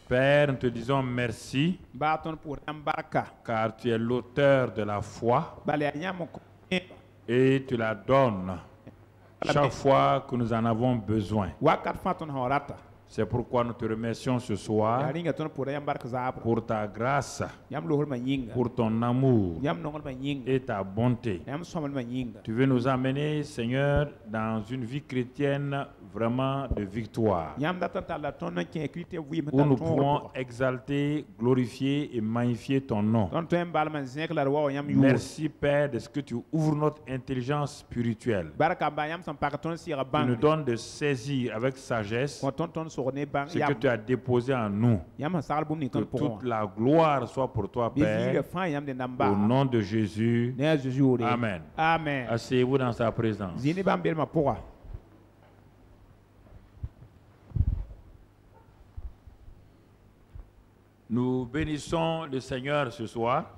Père, nous te disons merci car tu es l'auteur de la foi et tu la donnes chaque fois que nous en avons besoin. C'est pourquoi nous te remercions ce soir pour ta grâce, pour ton amour et ta bonté. Tu veux nous amener, Seigneur, dans une vie chrétienne vraiment de victoire, où nous pouvons exalter, glorifier et magnifier ton nom. Merci, Père, de ce que tu ouvres notre intelligence spirituelle. Tu nous donnes de saisir avec sagesse ce que tu as déposé en nous. Que toute la gloire soit pour toi, Père, au nom de Jésus. Amen. Asseyez-vous dans sa présence. Nous bénissons le Seigneur ce soir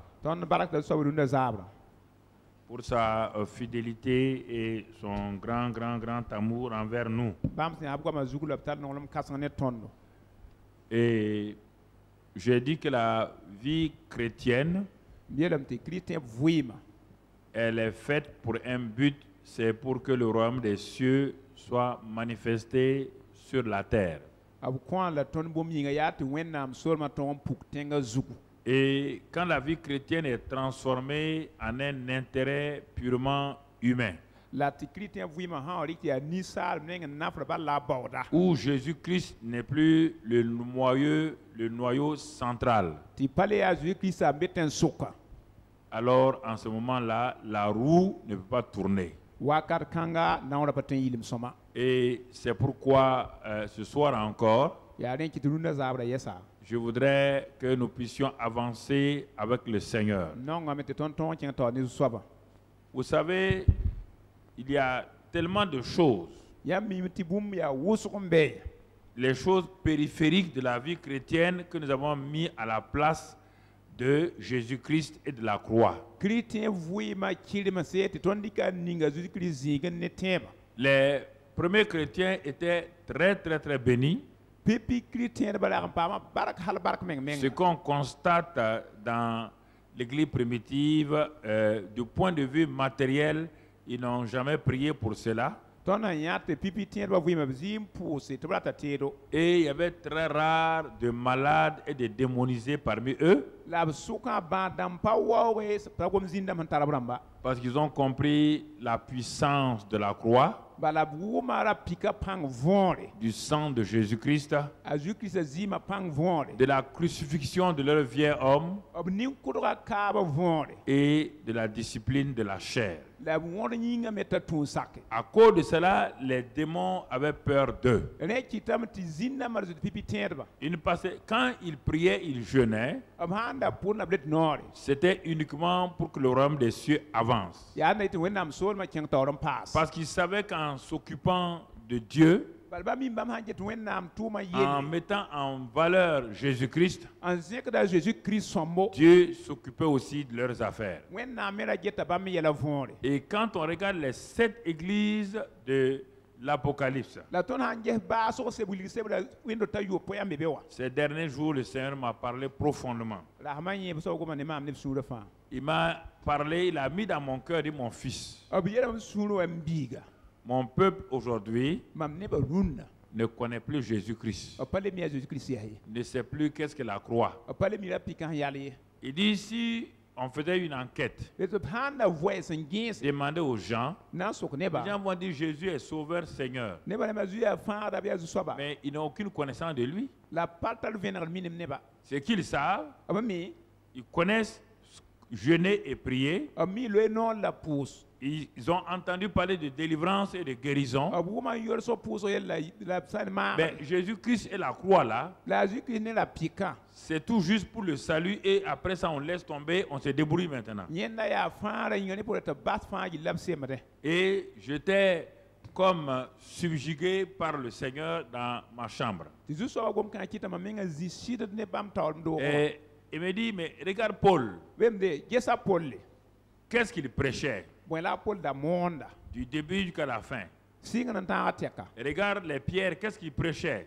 pour sa fidélité et son grand amour envers nous. Et j'ai dit que la vie chrétienne, elle est faite pour un but, c'est pour que le royaume des cieux soit manifesté sur la terre. Et quand la vie chrétienne est transformée en un intérêt purement humain, où Jésus-Christ n'est plus le noyau central, alors en ce moment-là, la roue ne peut pas tourner. Et c'est pourquoi ce soir encore, je voudrais que nous puissions avancer avec le Seigneur. Vous savez, il y a tellement de choses. Les choses périphériques de la vie chrétienne que nous avons mis à la place de Jésus-Christ et de la croix. Les premiers chrétiens étaient très bénis. Ce qu'on constate dans l'église primitive, du point de vue matériel, ils n'ont jamais prié pour cela. Et il y avait très rare de malades et de démonisés parmi eux, parce qu'ils ont compris la puissance de la croix, du sang de Jésus-Christ, de la crucifixion de leur vieil homme et de la discipline de la chair. À cause de cela, les démons avaient peur d'eux. Quand ils priaient, ils jeûnaient. C'était uniquement pour que le royaume des cieux avance. Parce qu'ils savaient qu'en s'occupant de Dieu, en mettant en valeur Jésus-Christ, Dieu s'occupait aussi de leurs affaires. Et quand on regarde les 7 églises de l'Apocalypse, ces derniers jours, le Seigneur m'a parlé profondément. Il m'a parlé, il a mis dans mon cœur de mon fils. Mon peuple aujourd'hui ne connaît plus Jésus-Christ. Ne sait plus qu'est-ce que la croix. Il dit ici, on faisait une enquête. Demandez aux gens. Les gens vont dire Jésus est sauveur, Seigneur. Mais ils n'ont aucune connaissance de lui. Ce qu'ils savent, ils connaissent jeûner et prier. Ils ont entendu parler de délivrance et de guérison. Mais Jésus-Christ et la croix là, c'est tout juste pour le salut, et après ça on laisse tomber, on se débrouille maintenant. Et j'étais comme subjugué par le Seigneur dans ma chambre. Et il me dit, mais regarde Paul. Qu'est-ce qu'il prêchait? Du début jusqu'à la fin. Regarde les pierres, qu'est-ce qu'ils prêchaient?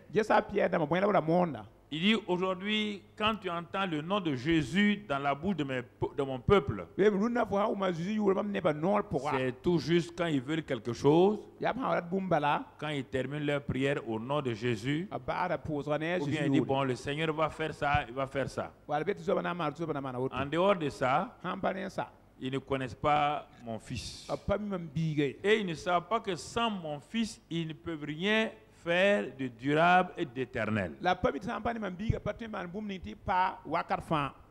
Il dit aujourd'hui, quand tu entends le nom de Jésus dans la bouche de mon peuple, c'est tout juste quand ils veulent quelque chose, quand ils terminent leur prière au nom de Jésus, ou bien ils disent, bon, le Seigneur va faire ça, il va faire ça. En dehors de ça, ils ne connaissent pas mon fils. Et ils ne savent pas que sans mon fils, ils ne peuvent rien faire de durable et d'éternel.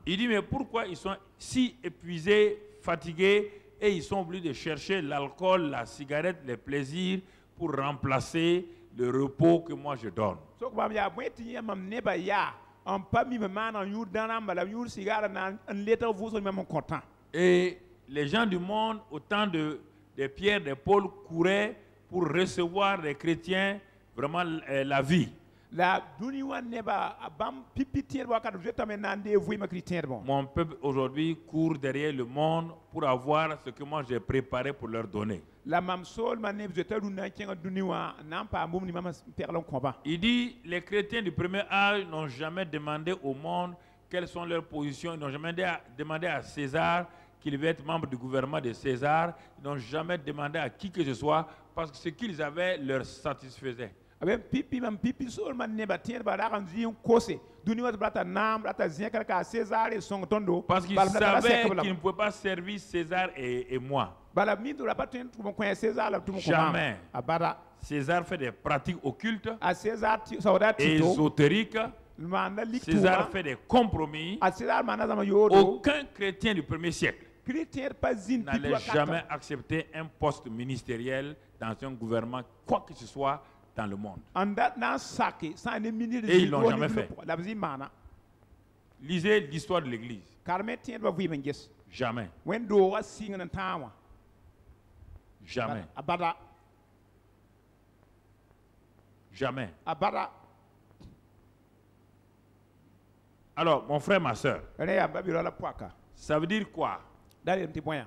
Il dit, mais pourquoi ils sont si épuisés, fatigués, et ils sont obligés de chercher l'alcool, la cigarette, les plaisirs pour remplacer le repos que moi je donne. Et les gens du monde, au temps de Pierre, de Paul, couraient pour recevoir les chrétiens vraiment la vie. Mon peuple aujourd'hui court derrière le monde pour avoir ce que moi j'ai préparé pour leur donner. Il dit, les chrétiens du premier âge n'ont jamais demandé au monde quelles sont leurs positions, ils n'ont jamais demandé à César qu'il veut être membre du gouvernement de César, ils n'ont jamais demandé à qui que ce soit parce que ce qu'ils avaient leur satisfaisait. Parce qu'ils savaient qu'ils ne pouvaient pas servir César et moi. Jamais. César fait des pratiques occultes, ésotériques. César fait des compromis. Aucun chrétien du premier siècle n'allait jamais accepter un poste ministériel dans un gouvernement, quoi que ce soit dans le monde. Et ils ne l'ont jamais fait. Lisez l'histoire de l'Église. Jamais. Jamais. Jamais. Alors, mon frère, ma soeur, ça veut dire quoi?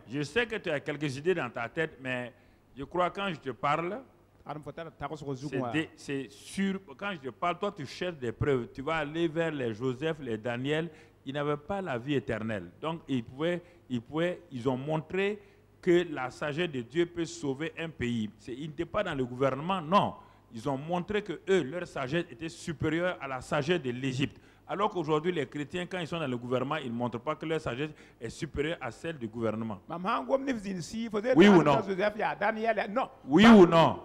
Je sais que tu as quelques idées dans ta tête, mais je crois que quand je te parle, c'est sûr. Quand je te parle, toi, tu cherches des preuves. Tu vas aller vers les Joseph, les Daniel. Ils n'avaient pas la vie éternelle. Donc, ils ont montré que la sagesse de Dieu peut sauver un pays. Ils n'étaient pas dans le gouvernement, non. Ils ont montré que eux, leur sagesse était supérieure à la sagesse de l'Égypte. Alors qu'aujourd'hui, les chrétiens, quand ils sont dans le gouvernement, ils ne montrent pas que leur sagesse est supérieure à celle du gouvernement. Oui ou non? Oui ou non?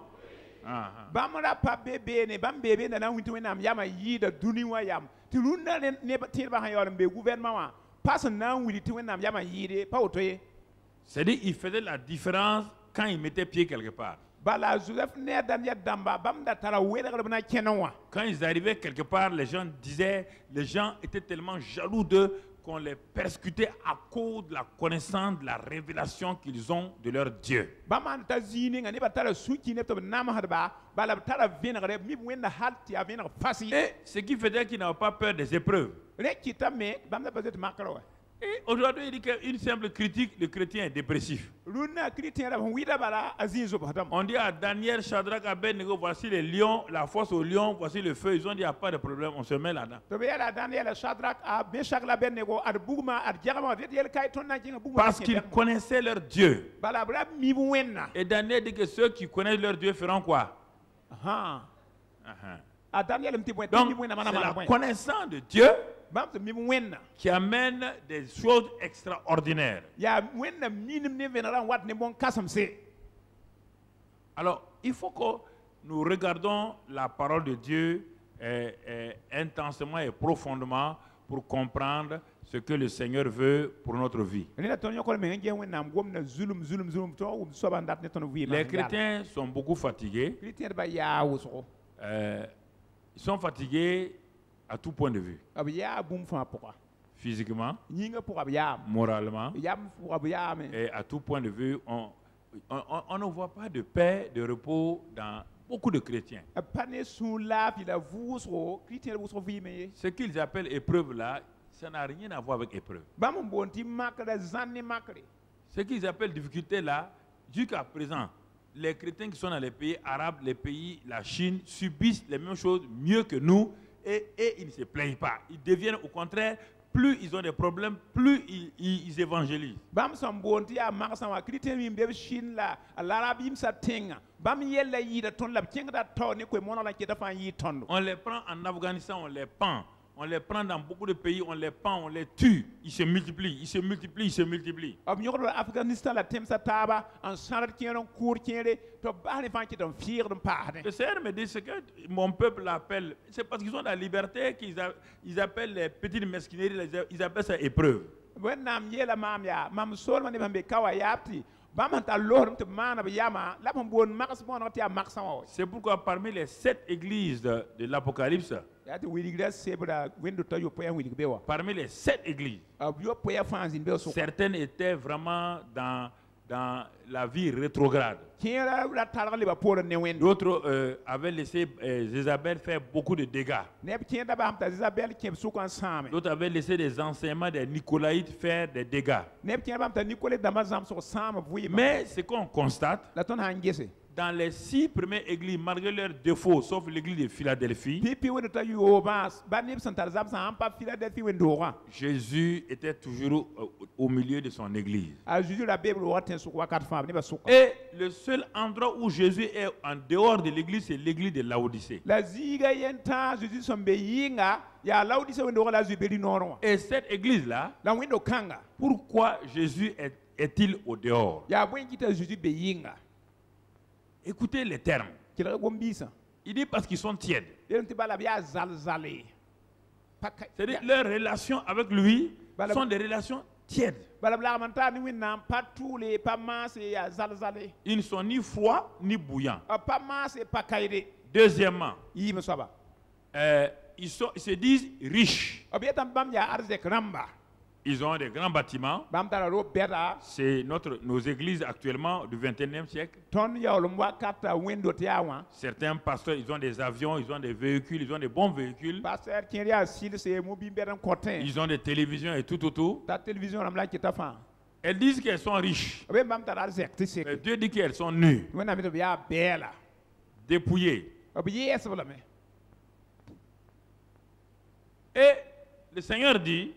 C'est-à-dire qu'ils faisaient la différence quand ils mettaient pied quelque part. Quand ils arrivaient quelque part, les gens étaient tellement jaloux d'eux qu'on les persécutait à cause de la connaissance, de la révélation qu'ils ont de leur Dieu. Et ce qui faisait qu'ils n'avaient pas peur des épreuves. Et aujourd'hui, il dit qu'une simple critique, le chrétien est dépressif. On dit à Daniel, Shadrach, Abednego, voici les lions, la force aux lions, voici le feu. Ils ont dit, il n'y a pas de problème, on se met là-dedans. Parce qu'ils connaissaient leur Dieu. Et Daniel dit que ceux qui connaissent leur Dieu feront quoi? Donc, c'est la connaissance de Dieu qui amène des choses extraordinaires. Alors, il faut que nous regardons la parole de Dieu intensément et profondément pour comprendre ce que le Seigneur veut pour notre vie. Les chrétiens sont beaucoup fatigués. Ils sont fatigués à tout point de vue. Physiquement, moralement, et à tout point de vue, on ne voit pas de paix, de repos dans beaucoup de chrétiens. Ce qu'ils appellent épreuve là, ça n'a rien à voir avec épreuve. Ce qu'ils appellent difficulté là, jusqu'à présent, les chrétiens qui sont dans les pays arabes, les pays, la Chine, subissent les mêmes choses mieux que nous et ils ne se plaignent pas. Ils deviennent au contraire, plus ils ont des problèmes, plus ils évangélisent. On les prend en Afghanistan, on les pend. On les prend dans beaucoup de pays, on les pend, on les tue. Ils se multiplient, ils se multiplient, ils se multiplient. Le Seigneur me dit ce que mon peuple appelle, c'est parce qu'ils ont la liberté qu'ils appellent les petites mesquineries, ils appellent ça épreuve. C'est pourquoi parmi les 7 églises de l'Apocalypse, parmi les 7 églises, certaines étaient vraiment dans la vie rétrograde. D'autres avaient laissé Jézabel faire beaucoup de dégâts. D'autres avaient laissé des enseignements des Nicolaïtes faire des dégâts. Mais ce qu'on constate, dans les 6 premières églises, malgré leurs défauts, sauf l'église de Philadelphie, Jésus était toujours au milieu de son église. Et le seul endroit où Jésus est en dehors de l'église, c'est l'église de Laodicée. Et cette église-là, pourquoi Jésus est-il au dehors? Écoutez les termes. Il dit parce qu'ils sont tièdes. C'est-à-dire leurs relations avec lui sont des relations tièdes. Ils ne sont ni froids ni bouillants. Deuxièmement, ils se disent riches. Ils ont des grands bâtiments. C'est nos églises actuellement du 21e siècle. Certains pasteurs, ils ont des avions, ils ont des véhicules, ils ont des bons véhicules. Ils ont des télévisions et tout autour. Elles disent qu'elles sont riches. Mais Dieu dit qu'elles sont nues, dépouillées. Et le Seigneur dit,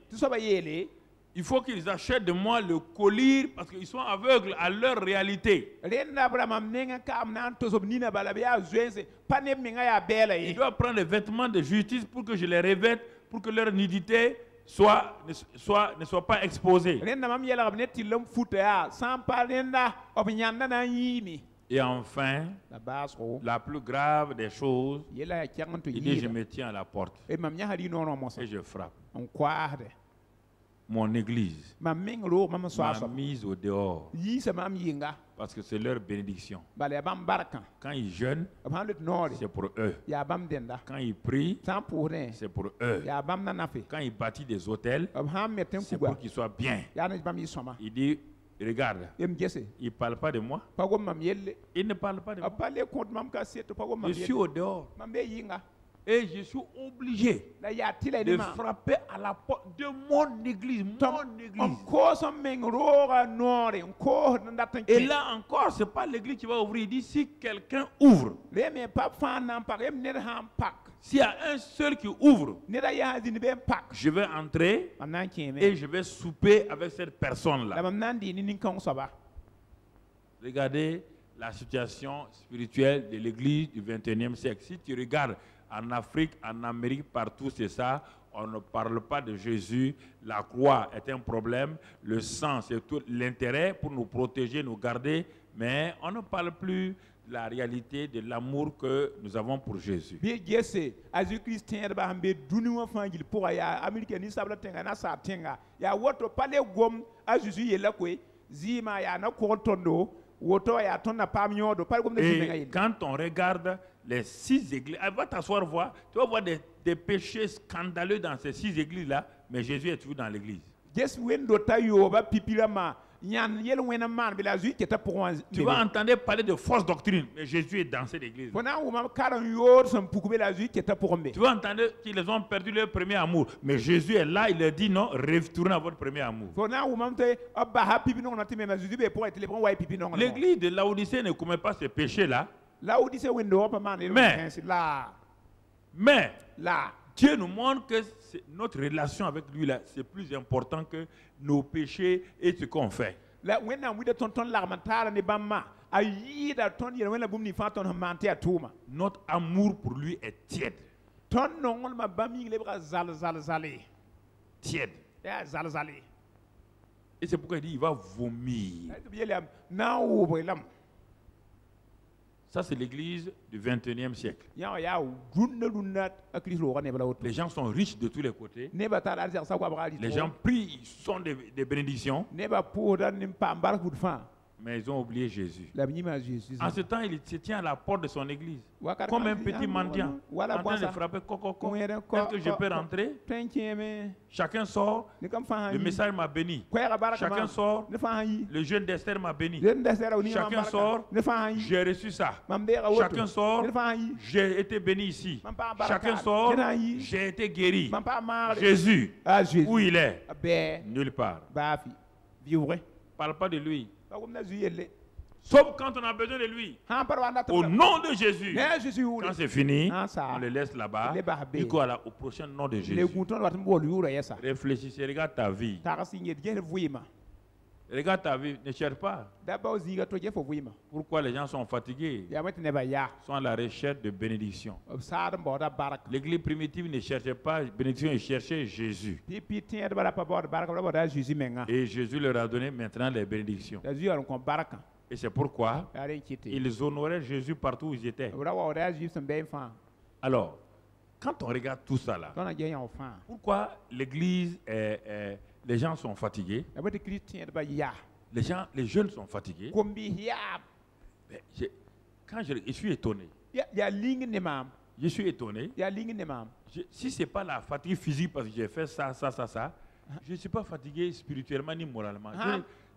il faut qu'ils achètent de moi le collier parce qu'ils sont aveugles à leur réalité. Ils doivent prendre les vêtements de justice pour que je les revête, pour que leur nudité ne soit pas exposée. Et enfin, la plus grave des choses, il dit, je me tiens à la porte et je frappe. Mon église m'a mise au dehors parce que c'est leur bénédiction. Quand ils jeûnent, c'est pour eux. Quand ils prient, c'est pour eux. Quand ils bâtissent des hôtels, c'est pour qu'ils soient bien. Il dit, regarde, il ne parle pas de moi. Il ne parle pas de moi. Je suis au dehors. Et je suis obligé de frapper à la porte de mon église. Et là encore, ce n'est pas l'église qui va ouvrir. Il dit, si quelqu'un ouvre, s'il y a un seul qui ouvre, je vais entrer et je vais souper avec cette personne-là. Regardez la situation spirituelle de l'église du 21e siècle. Si tu regardes en Afrique, en Amérique, partout, c'est ça. On ne parle pas de Jésus. La croix est un problème. Le sang, c'est tout l'intérêt pour nous protéger, nous garder. Mais on ne parle plus de la réalité de l'amour que nous avons pour Jésus. Et quand on regarde les 6 églises, va t'asseoir voir, tu vas voir des péchés scandaleux dans ces 6 églises-là, mais Jésus est toujours dans l'église. Tu vas entendre parler de fausses doctrines, mais Jésus est dans cette église. Tu vas entendre qu'ils ont perdu leur premier amour, mais Jésus est là, il leur dit non, retournez à votre premier amour. L'église de Laodicée ne commet pas ces péchés-là. Mais Dieu nous montre que notre relation avec lui là, c'est plus important que nos péchés et ce qu'on fait. Notre amour pour lui est tiède. Tiède. Et c'est pourquoi il dit il va vomir. Ça, c'est l'église du 21e siècle. Les gens sont riches de tous les côtés. Les gens prient, ils sont des bénédictions. Mais ils ont oublié Jésus. En ce temps, il se tient à la porte de son église, comme un petit mendiant, en train de frapper coco. Est-ce que je peux rentrer? Chacun sort, le message m'a béni. Chacun sort, le jeûne d'Esther m'a béni. Chacun sort, j'ai reçu ça. Chacun sort, j'ai été béni ici. Chacun sort, j'ai été guéri. Jésus, où il est? Nulle part. Parle pas de lui. Sauf quand on a besoin de lui. Au nom de Jésus. Quand c'est fini, on le laisse là-bas. Du coup, au prochain nom de Jésus. Réfléchissez, regarde ta vie. Regarde ta vie, ne cherche pas. Pourquoi les gens sont fatigués? Ils sont à la recherche de bénédiction. L'église primitive ne cherchait pas bénédiction, ils cherchaient Jésus. Et Jésus leur a donné maintenant les bénédictions. Et c'est pourquoi ils honoraient Jésus partout où ils étaient. Alors, quand on regarde tout ça là, pourquoi l'église les gens sont fatigués? Les jeunes sont fatigués. Quand je suis étonné. Je suis étonné. Si ce n'est pas la fatigue physique parce que j'ai fait ça, je ne suis pas fatigué spirituellement ni moralement.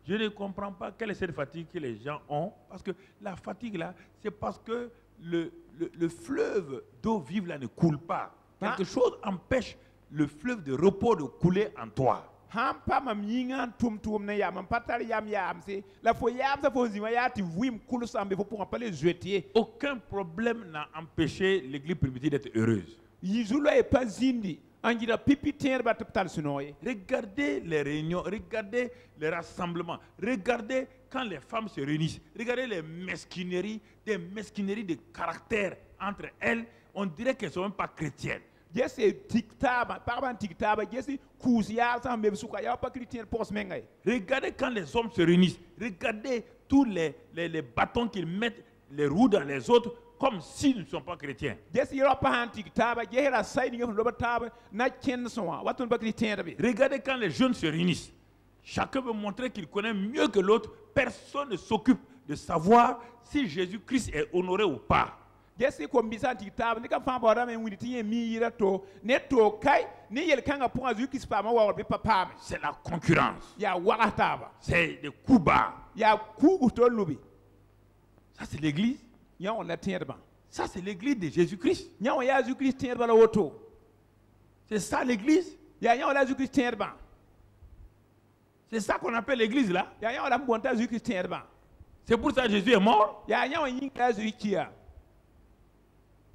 Je ne comprends pas quelle est cette fatigue que les gens ont. Parce que la fatigue là, c'est parce que le fleuve d'eau vive là ne coule pas. Quelque chose empêche le fleuve de repos de couler en toi. Aucun problème n'a empêché l'église primitive d'être heureuse. Regardez les réunions, regardez les rassemblements, regardez quand les femmes se réunissent, regardez les mesquineries, des mesquineries de caractère entre elles, on dirait qu'elles ne sont même pas chrétiennes. Regardez quand les hommes se réunissent, regardez tous les bâtons qu'ils mettent, les roues dans les autres, comme s'ils ne sont pas chrétiens. Regardez quand les jeunes se réunissent. Chacun veut montrer qu'il connaît mieux que l'autre. Personne ne s'occupe de savoir si Jésus-Christ est honoré ou pas. C'est la concurrence. C'est des coups bas. Ça c'est l'église. Ça c'est l'église de Jésus-Christ. C'est ça l'église. C'est ça qu'on appelle l'église là. C'est pour ça que Jésus est mort.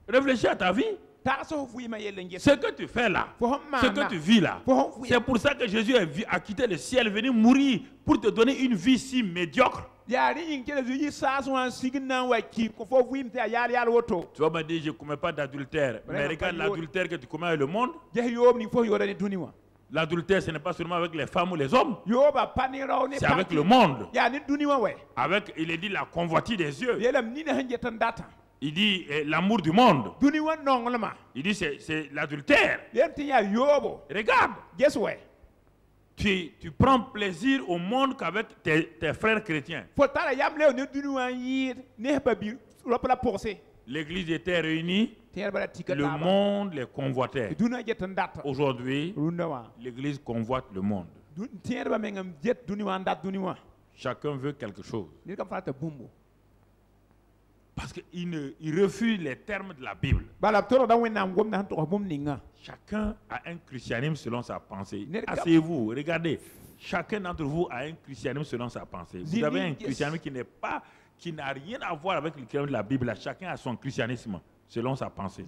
Réfléchis à ta vie. Ce que tu fais là, ce que tu vis là, c'est pour ça que Jésus a quitté le ciel, venu mourir pour te donner une vie si médiocre. Tu vas me dire, je ne commets pas d'adultère. Mais regarde l'adultère que tu commets avec le monde. L'adultère, ce n'est pas seulement avec les femmes ou les hommes. C'est avec le monde. Avec, il est dit, la convoitise des yeux. Il dit l'amour du monde. Il dit c'est l'adultère. Regarde. Tu prends plaisir au monde qu'avec tes frères chrétiens. L'église était réunie. Le monde les convoitait. Aujourd'hui, l'église convoite le monde. chacun veut quelque chose. Parce qu'il refuse les termes de la Bible. Chacun a un christianisme selon sa pensée. Asseyez-vous, regardez. Chacun d'entre vous a un christianisme selon sa pensée. Vous avez un christianisme qui n'a rien à voir avec le christianisme de la Bible. Chacun a son christianisme selon sa pensée.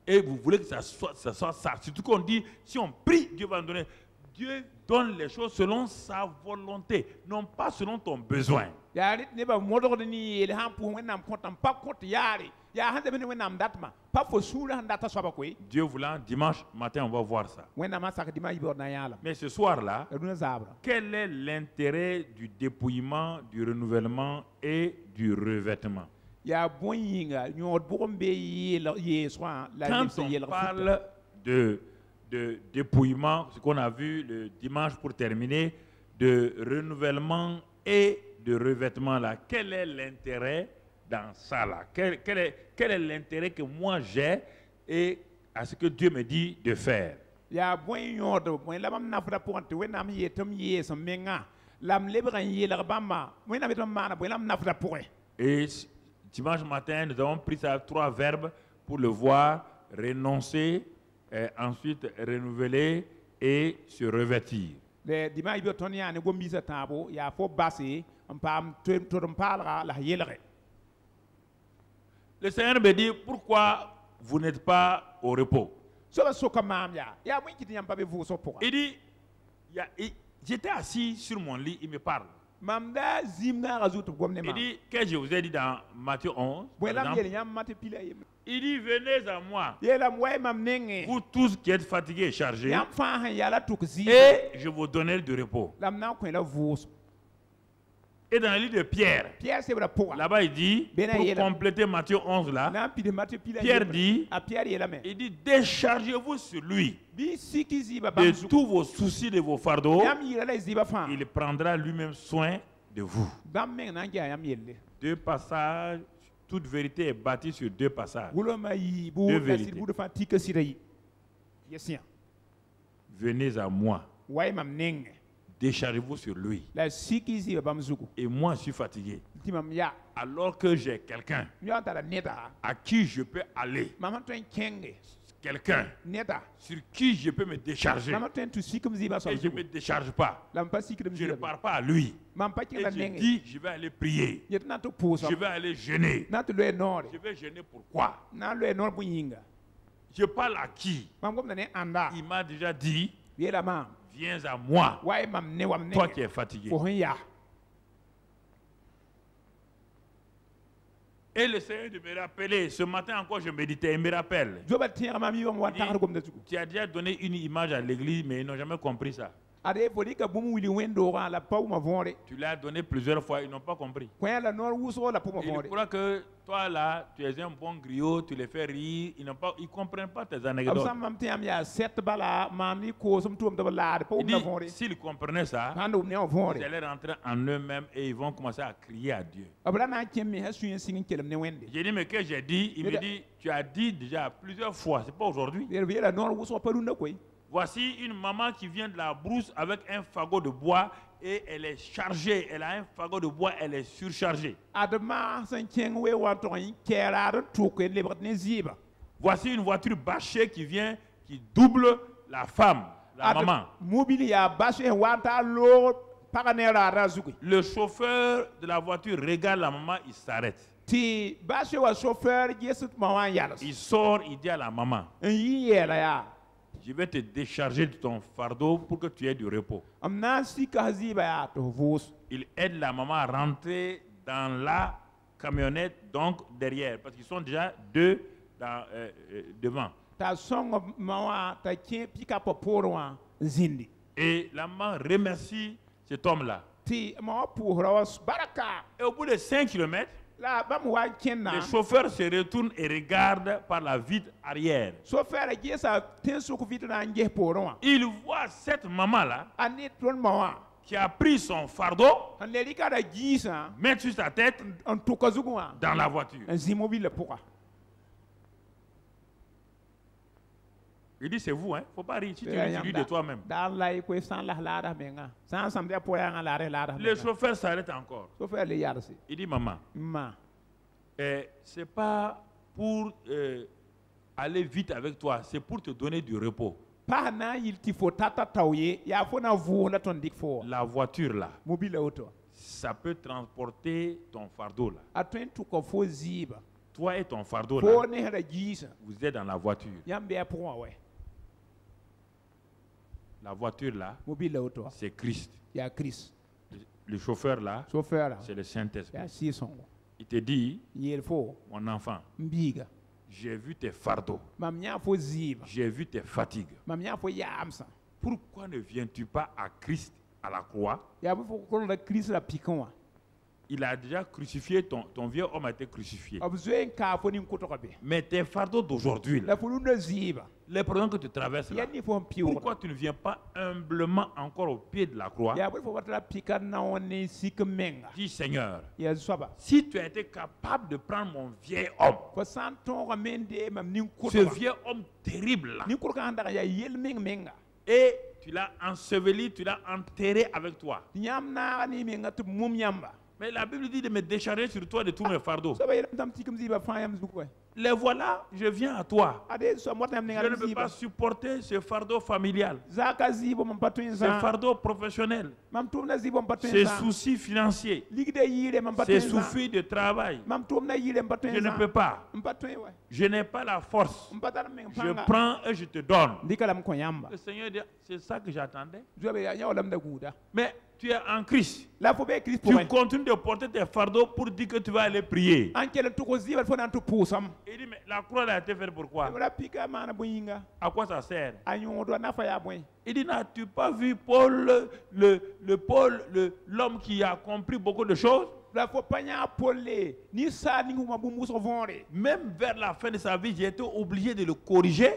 Et vous voulez que ça soit ça. Surtout qu'on dit, si on prie, Dieu va nous donner. Dieu donne les choses selon sa volonté, non pas selon ton besoin. Dieu voulant, dimanche matin, on va voir ça. Mais ce soir-là, quel est l'intérêt du dépouillement, du renouvellement et du revêtement? Quand on parle de dépouillement, ce qu'on a vu le dimanche pour terminer, de renouvellement et de revêtement là, quel est l'intérêt dans ça là? Quel est l'intérêt que moi j'ai et à ce que Dieu me dit de faire? Et dimanche matin, nous avons pris ça 3 verbes pour le voir: renoncer, ensuite renouveler et se revêtir. Le Seigneur me dit, pourquoi vous n'êtes pas au repos? Il dit, j'étais assis sur mon lit, il me parle. Il dit, qu'est-ce que je vous ai dit dans Matthieu 11? Il dit, venez à moi, vous tous qui êtes fatigués et chargés, et je vous donnerai du repos. Et dans le livre de Pierre, là-bas il dit, pour compléter Matthieu 11 là, Pierre dit, il dit, déchargez-vous sur lui de tous vos soucis, de vos fardeaux. Il prendra lui-même soin de vous. 2 passages, toute vérité est bâtie sur 2 passages. 2 vérités. Venez à moi. Déchargez-vous sur lui. Et moi, je suis fatigué. Alors que j'ai quelqu'un à qui je peux aller. Quelqu'un sur qui je peux me décharger. Et je ne me décharge pas. Je ne pars pas à lui. Et je dis, je vais aller prier. Je vais aller jeûner. Je vais jeûner pourquoi? Je parle à qui? Il m'a déjà dit, viens à moi, toi qui es fatigué. Et le Seigneur de me rappeler, ce matin encore je méditais, il me rappelle. Tu as déjà donné une image à l'église, mais ils n'ont jamais compris ça. Tu l'as donné plusieurs fois, ils n'ont pas compris. Ils croient que toi là, tu es un bon griot, tu les fais rire, ils ne comprennent pas tes anecdotes. S'ils comprenaient ça, ils allaient rentrer en eux-mêmes et ils vont commencer à crier à Dieu. J'ai dit, mais que j'ai dit? Il me dit, tu as dit déjà plusieurs fois, c'est pas aujourd'hui. Voici une maman qui vient de la brousse avec un fagot de bois et elle est chargée. Elle a un fagot de bois, elle est surchargée. Voici une voiture bâchée qui vient, qui double la femme, la maman. Le chauffeur de la voiture regarde la maman, il s'arrête. Il sort, il dit à la maman, je vais te décharger de ton fardeau pour que tu aies du repos. Il aide la maman à rentrer dans la camionnette, donc derrière, parce qu'ils sont déjà 2 devant. Et la maman remercie cet homme-là. Et au bout de 5 km, le chauffeur se retourne et regarde par la vitre arrière. Il voit cette maman-là qui a pris son fardeau, met sur sa tête dans la voiture. Il dit c'est vous, hein? Faut pas rire si tu ris de toi-même. Le chauffeur s'arrête encore. Il dit maman, c'est pas pour aller vite avec toi, c'est pour te donner du repos. La voiture là, ça peut transporter ton fardeau là. Toi et ton fardeau là, vous êtes dans la voiture. La voiture là, c'est Christ. Le chauffeur là, c'est le Saint-Esprit. Il te dit, mon enfant, j'ai vu tes fardeaux, j'ai vu tes fatigues. Pourquoi ne viens-tu pas à Christ à la croix? Il a déjà crucifié, ton vieux homme a été crucifié. Mais tes fardeaux d'aujourd'hui, les problèmes que tu traverses là, pourquoi tu ne viens pas humblement encore au pied de la croix? Dis Seigneur, si tu as été capable de prendre mon vieil homme, ce vieux homme terrible là, et tu l'as enseveli, tu l'as enterré avec toi. Mais la Bible dit de me décharger sur toi de tous mes fardeaux. Les voilà, je viens à toi. Je ne peux pas supporter ce fardeau familial, ce fardeau professionnel, ces soucis financiers, ces soucis de travail. Je ne peux pas. Je n'ai pas la force. Je prends et je te donne. Le Seigneur dit, c'est ça que j'attendais. Mais tu es en Christ. Tu continues de porter tes fardeaux pour dire que tu vas aller prier. Il dit, mais la croix a été faite pourquoi? À quoi ça sert? Il dit, n'as-tu pas vu Paul, l'homme qui a compris beaucoup de choses? Même vers la fin de sa vie, j'ai été obligé de le corriger.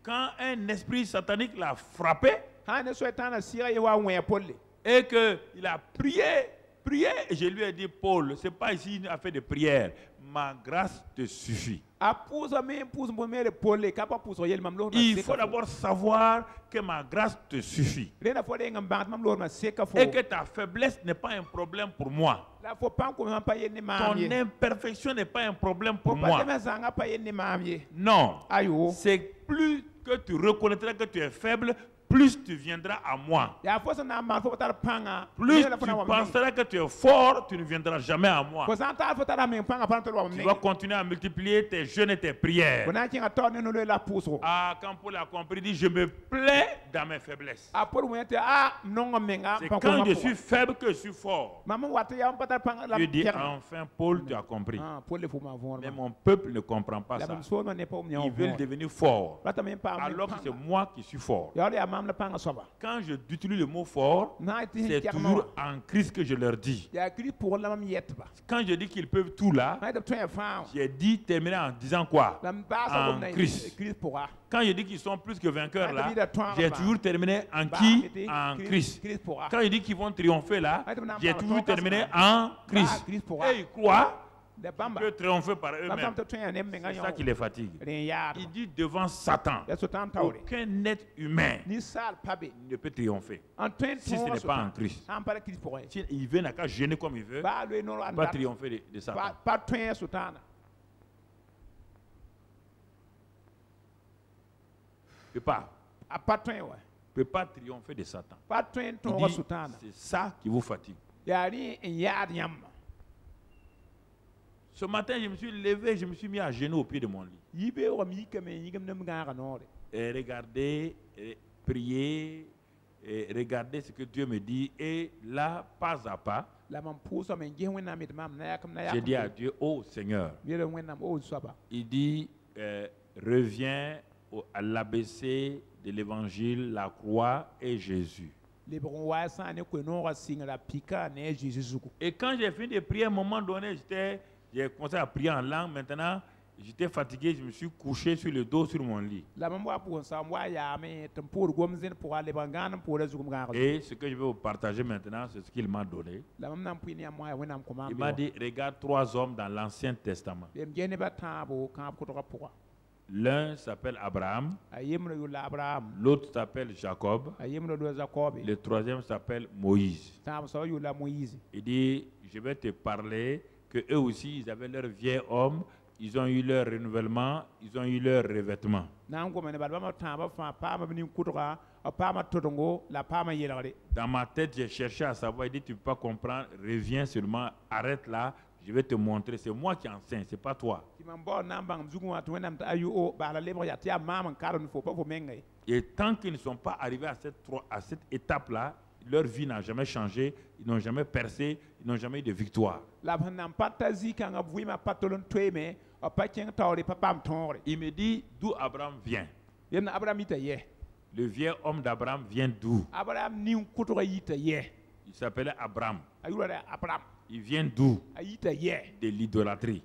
Quand un esprit satanique l'a frappé et qu'il a prié, et je lui ai dit, Paul, ce n'est pas ici une affaire de prière, ma grâce te suffit. Il faut d'abord savoir que ma grâce te suffit et que ta faiblesse n'est pas un problème pour moi. Ton imperfection n'est pas un problème pour moi. Non, c'est plus que tu reconnaîtras que tu es faible, plus tu viendras à moi. Plus tu penseras que tu es fort, tu ne viendras jamais à moi. Tu vas continuer à multiplier tes jeûnes et tes prières. Ah, quand Paul a compris, il dit, je me plais dans mes faiblesses. C'est quand je suis faible que je suis fort. Je dis, enfin Paul, tu as compris. Mais mon peuple ne comprend pas ça. Ils veulent devenir forts, alors que c'est moi qui suis fort. Quand je utilise le mot fort, c'est toujours en Christ que je leur dis. Quand je dis qu'ils peuvent tout là, j'ai dit terminer en disant quoi? En Christ. Quand je dis qu'ils sont plus que vainqueurs là, j'ai toujours terminé en qui? En Christ. Quand je dis qu'ils vont triompher là, j'ai toujours terminé en Christ. Et ils croient que triompher par eux-mêmes. C'est ça qui les fatigue. Il dit devant Satan, aucun être humain ne peut triompher si ce n'est pas en Christ. Il veut n'a qu'à gêner comme il veut, pas triompher de Satan. Il ne peut pas triompher de Satan. Il dit, c'est ça qui vous fatigue. Ce matin, je me suis levé, je me suis mis à genoux au pied de mon lit. Et regarder, prier, et regarder ce que Dieu me dit. Et là, pas à pas, j'ai dit à Dieu, oh Seigneur, il dit, reviens à l'ABC de l'évangile, la croix et Jésus. Et quand j'ai fini de prier, à un moment donné, j'ai commencé à prier en langue. Maintenant, J'étais fatigué, je me suis couché sur le dos sur mon lit. Et ce que je vais vous partager maintenant, c'est ce qu'il m'a donné. Il m'a dit, regarde 3 hommes dans l'Ancien Testament. L'un s'appelle Abraham, l'autre s'appelle Jacob, le troisième s'appelle Moïse. Il dit, je vais te parler que eux aussi, ils avaient leur vieil homme, ils ont eu leur renouvellement, ils ont eu leur revêtement. Dans ma tête, j'ai cherché à savoir, il dit, tu ne peux pas comprendre, reviens seulement, arrête là, je vais te montrer, c'est moi qui enseigne, c'est pas toi. Et tant qu'ils ne sont pas arrivés à cette étape-là, leur vie n'a jamais changé, ils n'ont jamais percé, ils n'ont jamais eu de victoire. Il me dit d'où Abraham vient. Le vieil homme d'Abraham vient d'où? Il s'appelait Abraham. Il vient d'où? De l'idolâtrie.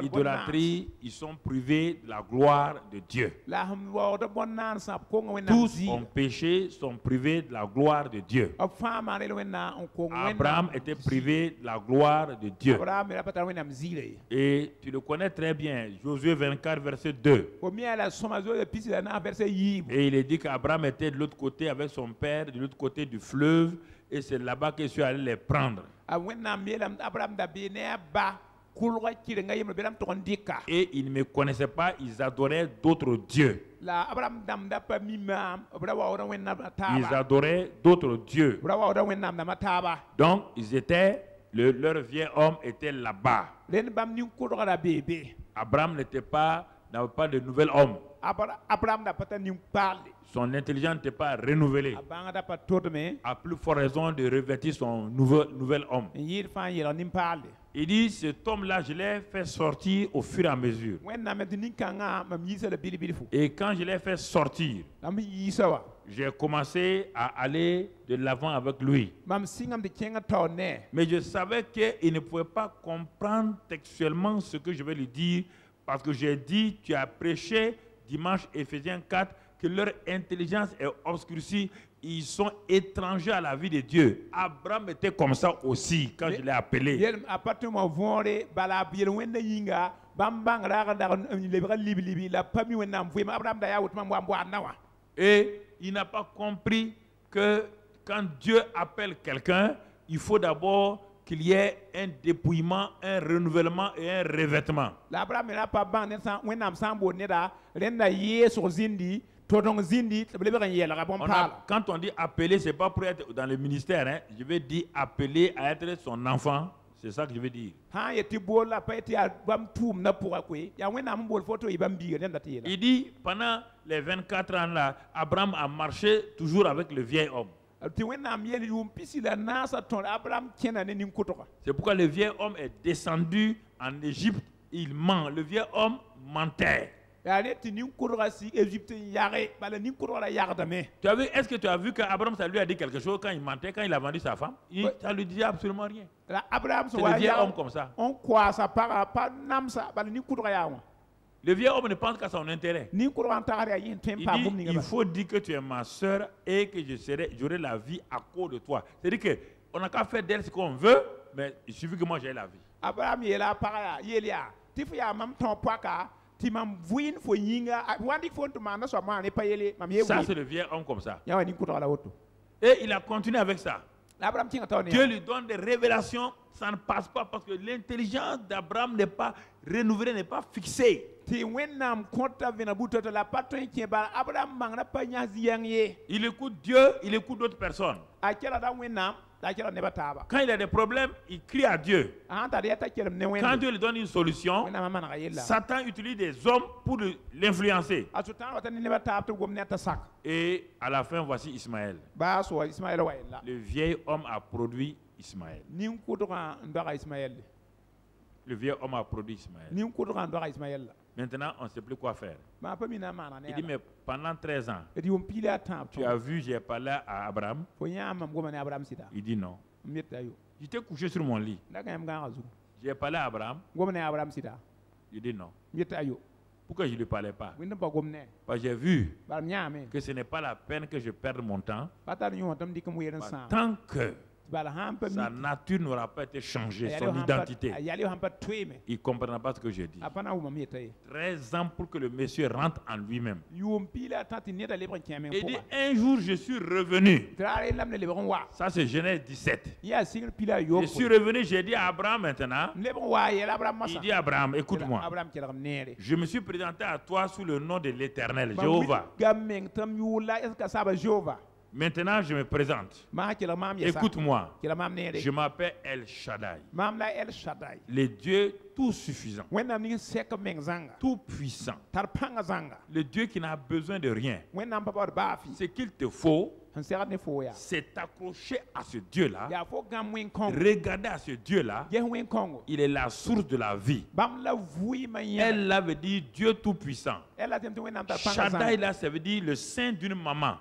L'idolâtrie, ils sont privés de la gloire de Dieu. Tous ont péché, sont privés de la gloire de Dieu. Abraham était privé de la gloire de Dieu. Et tu le connais très bien, Josué 24, verset 2. Et il est dit qu'Abraham était de l'autre côté avec son père, de l'autre côté du fleuve, et c'est là-bas que je suis allé les prendre. Et ils ne me connaissaient pas, ils adoraient d'autres dieux. Ils adoraient d'autres dieux. Donc, leur vieil homme était là-bas. Abraham n'avait pas de nouvel homme. Son intelligence n'était pas renouvelée. À plus forte raison de revêtir son nouvel homme. Il dit, cet homme-là, je l'ai fait sortir au fur et à mesure. Et quand je l'ai fait sortir, j'ai commencé à aller de l'avant avec lui. Mais je savais qu'il ne pouvait pas comprendre textuellement ce que je vais lui dire, parce que j'ai dit, tu as prêché dimanche Éphésiens 4, que leur intelligence est obscurcie, ils sont étrangers à la vie de Dieu. Abraham était comme ça aussi quand je l'ai appelé. Et il n'a pas compris que quand Dieu appelle quelqu'un, il faut d'abord qu'il y ait un dépouillement, un renouvellement et un revêtement. Quand on dit appeler, ce n'est pas pour être dans le ministère. Hein. Je vais dire appeler à être son enfant. C'est ça que je veux dire. Il dit, pendant les 24 ans là, Abraham a marché toujours avec le vieil homme. C'est pourquoi le vieil homme est descendu en Égypte. Il ment. Le vieil homme mentait. Est-ce que tu as vu qu'Abraham, ça lui a dit quelque chose quand il mentait, quand il a vendu sa femme? Ça lui disait absolument rien. C'est le vieil homme comme ça. Le vieil homme ne pense qu'à son intérêt. Il dit, il faut dire que tu es ma soeur et que j'aurai la vie à cause de toi. C'est-à-dire qu'on n'a qu'à faire d'elle ce qu'on veut, mais il suffit que moi j'ai la vie. Ça, c'est le vieil homme comme ça. Et il a continué avec ça. Dieu lui donne des révélations, ça ne passe pas parce que l'intelligence d'Abraham n'est pas renouvelée, n'est pas fixée. Il écoute Dieu, il écoute d'autres personnes. Quand il a des problèmes, il crie à Dieu. Quand Dieu lui donne une solution, Satan utilise des hommes pour l'influencer. Et à la fin, voici Ismaël. Le vieil homme a produit Ismaël. Le vieil homme a produit Ismaël. Maintenant, on ne sait plus quoi faire. Il dit, mais pendant 13 ans, tu as vu, j'ai parlé à Abraham. Il dit non. J'étais couché sur mon lit. J'ai parlé à Abraham. Je dis non. Pourquoi je ne lui parlais pas? Parce que j'ai vu que ce n'est pas la peine que je perde mon temps. Tant que sa nature n'aura pas été changée, son identité, il ne comprendra pas ce que je dis. 13 ans pour que le monsieur rentre en lui-même. Et dit, un jour je suis revenu. Ça c'est Genèse 17. Je suis revenu, j'ai dit à Abraham maintenant. Il dit à Abraham, écoute-moi. Je me suis présenté à toi sous le nom de l'Éternel, Jéhovah. Maintenant, je me présente. Écoute-moi. Je m'appelle El Shaddai. Le Dieu tout suffisant. Tout puissant. Le Dieu qui n'a besoin de rien. Ce qu'il te faut, c'est t'accrocher à ce Dieu-là. Regarder à ce Dieu-là. Il est la source de la vie. Elle là veut dire Dieu tout-puissant. Shaddai là, ça veut dire le sein d'une maman.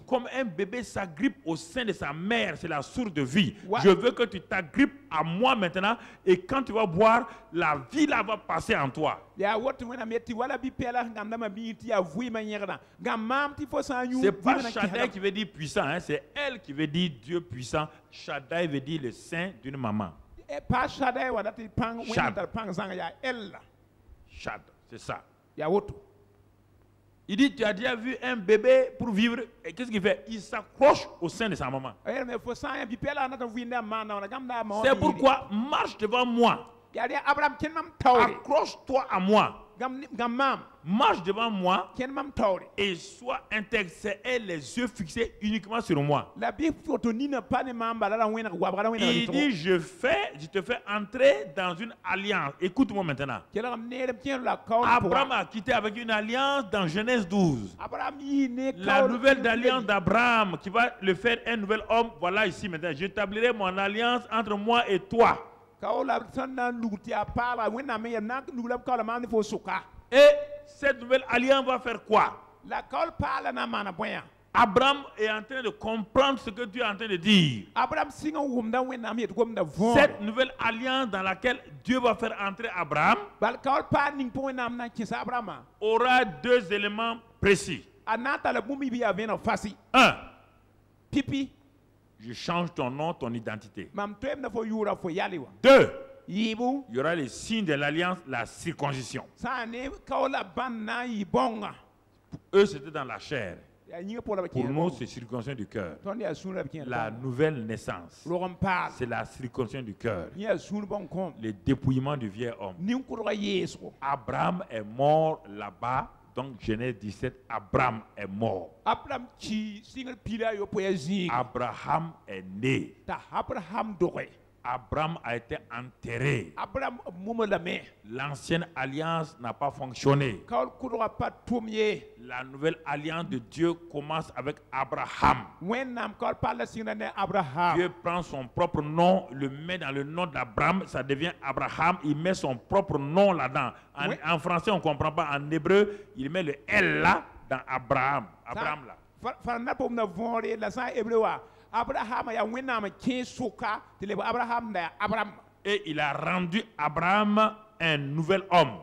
Comme un bébé s'agrippe au sein de sa mère, c'est la source de vie. Je veux que tu t'agrippes à moi maintenant et quand tu vas boire, la vie là va passer en toi. C'est pas Shaddai qui veut dire puissant, hein, c'est elle qui veut dire Dieu puissant. Shaddai veut dire le sein d'une maman. Shad, c'est ça. Il dit, tu as déjà vu un bébé pour vivre, et qu'est-ce qu'il fait? Il s'accroche au sein de sa maman. C'est pourquoi marche devant moi. Accroche-toi à moi. Marche devant moi et sois intègre. C'est elle, les yeux fixés uniquement sur moi. Il dit, je te fais entrer dans une alliance. Écoute-moi maintenant. Abraham a quitté avec une alliance dans Genèse 12. La nouvelle alliance d'Abraham qui va le faire un nouvel homme. Voilà ici maintenant. J'établirai mon alliance entre moi et toi. Et cette nouvelle alliance va faire quoi? Abraham est en train de comprendre ce que Dieu est en train de dire. Cette nouvelle alliance dans laquelle Dieu va faire entrer Abraham aura deux éléments précis. Un, je change ton nom, ton identité. Deux, il y aura les signes de l'alliance, la circoncision. Eux, c'était dans la chair. Pour nous, c'est circoncision du cœur. La nouvelle naissance, c'est la circoncision du cœur. Le dépouillement du vieil homme. Abraham est mort là-bas. Donc Genèse 17, Abraham est mort. Abraham est né. Abraham a été enterré. L'ancienne alliance n'a pas fonctionné. La nouvelle alliance de Dieu commence avec Abraham. Dieu prend son propre nom, le met dans le nom d'Abraham, ça devient Abraham. Il met son propre nom là-dedans. En français, on ne comprend pas. En hébreu, il met le L là dans Abraham. Abraham là. Et il a rendu Abraham un nouvel homme.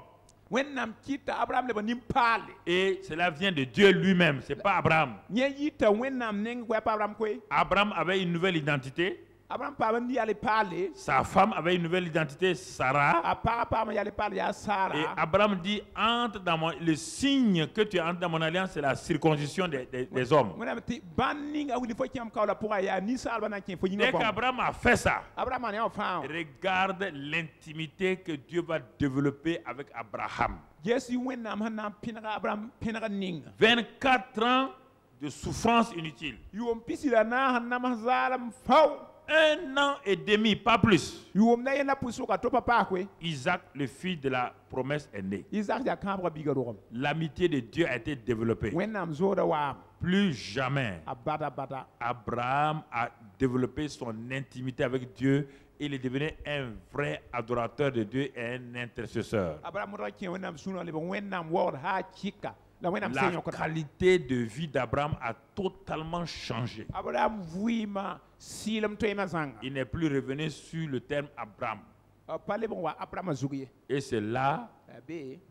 Et cela vient de Dieu lui-même, ce n'est pas Abraham. Abraham avait une nouvelle identité. Sa femme avait une nouvelle identité, Sarah. Et Abraham dit, entre dans le signe que tu entres dans mon alliance, c'est la circoncision des hommes. Dès qu'Abraham a fait ça, regarde l'intimité que Dieu va développer avec Abraham. 24 ans de souffrance inutile. 1 an et demi, pas plus. Isaac, le fils de la promesse, est né. L'amitié de Dieu a été développée. Plus jamais Abraham a développé son intimité avec Dieu. Il est devenu un vrai adorateur de Dieu et un intercesseur. La qualité de vie d'Abraham a totalement changé. Il n'est plus revenu sur le terme Abraham. Et c'est là,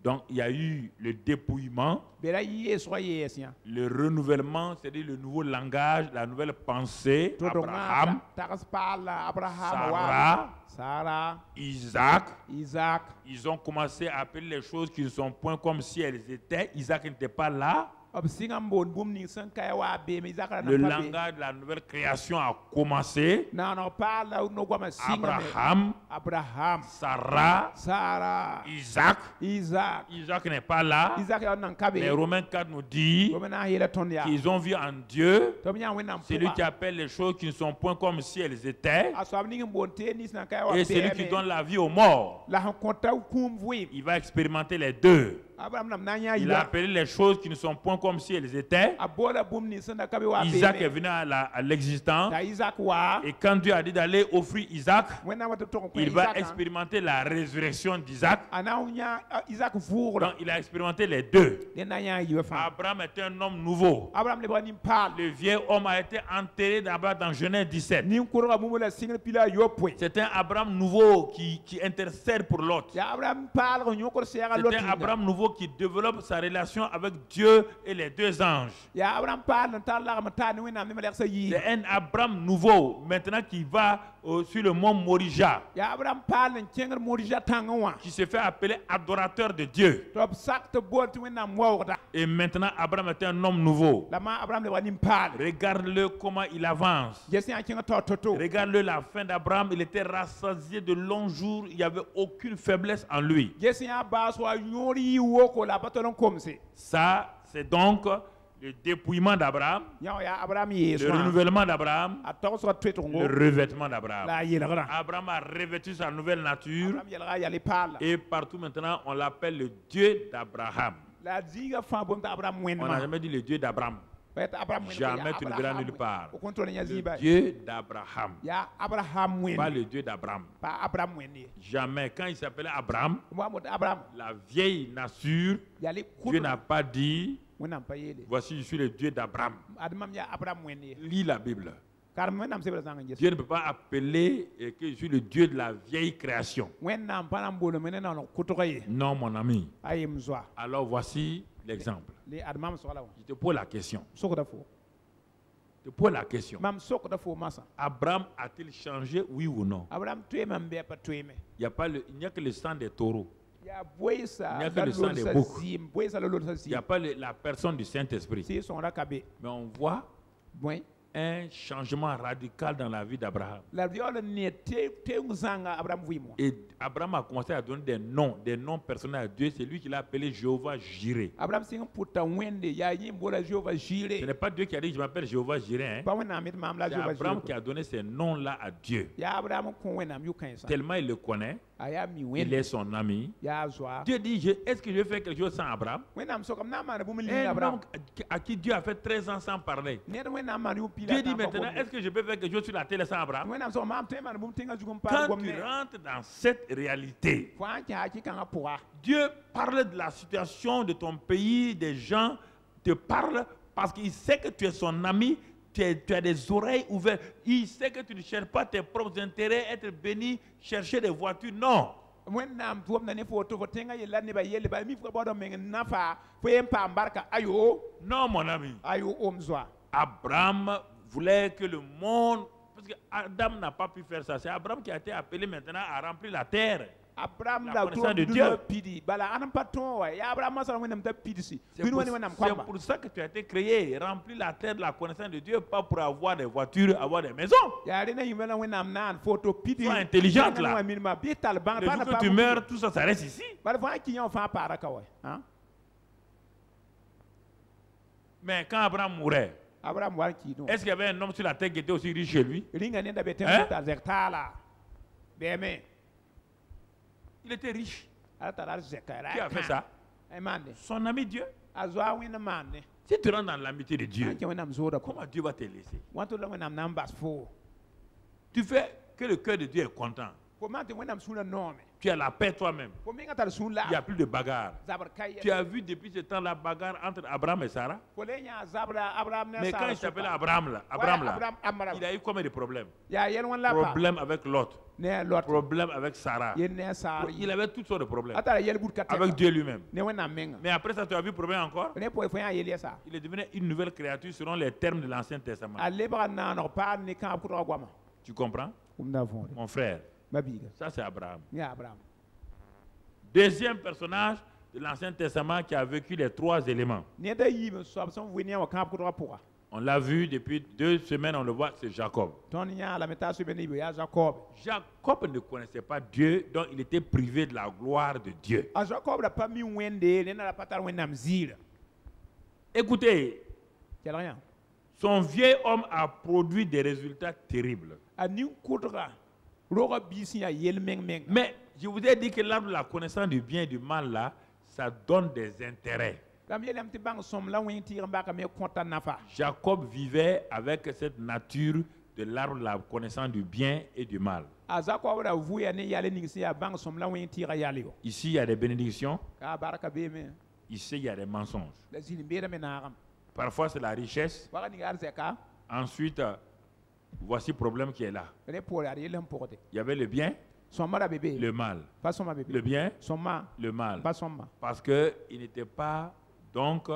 donc il y a eu le dépouillement, le renouvellement, c'est-à-dire le nouveau langage, la nouvelle pensée. Abraham, Sarah, Isaac, ils ont commencé à appeler les choses qui ne sont point comme si elles étaient. Isaac n'était pas là. Le langage de la nouvelle création a commencé. Abraham, Sarah, Isaac n'est pas là. Les Romains 4 nous disent qu'ils ont vu en Dieu celui qui appelle les choses qui ne sont point comme si elles étaient. Et celui qui donne la vie aux morts. Il va expérimenter les deux. Il a appelé les choses qui ne sont point comme si elles étaient. Isaac est venu à l'existence. Et quand Dieu a dit d'aller offrir Isaac, il va expérimenter la résurrection d'Isaac. Donc il a expérimenté les deux. Abraham est un homme nouveau. Le vieil homme a été enterré d'abord dans Genèse 17. C'est un Abraham nouveau qui intercède pour l'autre. C'est un Abraham nouveau qui développe sa relation avec Dieu et les deux anges. C'est un Abraham nouveau maintenant qui va sur le mont Morija, qui se fait appeler adorateur de Dieu. Et maintenant Abraham est un homme nouveau. Regarde-le comment il avance. Regarde-le la fin d'Abraham. Il était rassasié de longs jours. Il n'y avait aucune faiblesse en lui. Ça, c'est donc le dépouillement d'Abraham, le renouvellement d'Abraham, le revêtement d'Abraham. Abraham a revêtu sa nouvelle nature et partout maintenant on l'appelle le Dieu d'Abraham. On n'a jamais dit le Dieu d'Abraham. Jamais tu ne verras nulle part. Le Dieu d'Abraham. Pas le Dieu d'Abraham. Jamais. Quand il s'appelait Abraham, la vieille nature, Dieu n'a pas dit voici je suis le Dieu d'Abraham. Lis la Bible. Dieu ne peut pas appeler que je suis le Dieu de la vieille création. Non, mon ami. Alors voici l'exemple. Je te pose la question. Abraham a-t-il changé, oui ou non? Il n'y a que le sang des taureaux. Il n'y a que le sang des boucs. Il n'y a pas la personne du Saint-Esprit. Mais on voit un changement radical dans la vie d'Abraham. Et Abraham a commencé à donner des noms personnels à Dieu. C'est lui qui l'a appelé Jéhovah Jireh. Ce n'est pas Dieu qui a dit je m'appelle Jéhovah Jireh. C'est Abraham qui a donné ces noms-là à Dieu. Tellement il le connaît. Il est son ami. Dieu dit, est-ce que je vais faire quelque chose sans Abraham? Un homme à qui Dieu a fait 13 ans sans parler. Dieu dit maintenant, est-ce que je peux faire quelque chose sur la terre sans Abraham? Quand tu rentres dans cette réalité, Dieu parle de la situation de ton pays, des gens te parlent parce qu'il sait que tu es son ami. Tu as des oreilles ouvertes. Il sait que tu ne cherches pas tes propres intérêts, être béni, chercher des voitures. Non. Non, mon ami. Abraham voulait que le monde... Parce que Adam n'a pas pu faire ça. C'est Abraham qui a été appelé maintenant à remplir la terre. La connaissance de Dieu. C'est pour ça que tu as été créé, remplir la terre de la connaissance de Dieu, pas pour avoir des voitures, avoir des maisons. Sois intelligente là. Le jour que tu meurs, tout ça, ça reste ici. Mais quand Abraham mourait, est-ce qu'il y avait un homme sur la terre qui était aussi riche chez lui? Il était riche. Qui a fait ça? Son ami Dieu. Si tu rentres dans l'amitié de Dieu, comment Dieu va te laisser? Tu fais que le cœur de Dieu est content. Tu as la paix toi-même. Il n'y a plus de bagarre. Tu as vu depuis ce temps la bagarre entre Abraham et Sarah? Mais quand il s'appelait Abraham là, il a eu combien de problèmes? Problème avec Lot. Problème avec Sarah. Il avait toutes sortes de problèmes. Avec Dieu lui-même. Mais après ça, tu as vu problème encore? Il est devenu une nouvelle créature selon les termes de l'Ancien Testament. Tu comprends? Mon frère. Ça, c'est Abraham. Deuxième personnage de l'Ancien Testament qui a vécu les trois éléments. On l'a vu depuis 2 semaines, on le voit, c'est Jacob. Jacob ne connaissait pas Dieu, donc il était privé de la gloire de Dieu. Écoutez, son vieil homme a produit des résultats terribles. Mais je vous ai dit que l'arbre de la connaissance du bien et du mal, là, ça donne des intérêts. Jacob vivait avec cette nature de l'arbre de la connaissance du bien et du mal. Ici, il y a des bénédictions. Ici, il y a des mensonges. Parfois, c'est la richesse. Ensuite, voici le problème qui est là. Il y avait le bien, le mal. Le bien, le mal. Parce qu'il n'était pas donc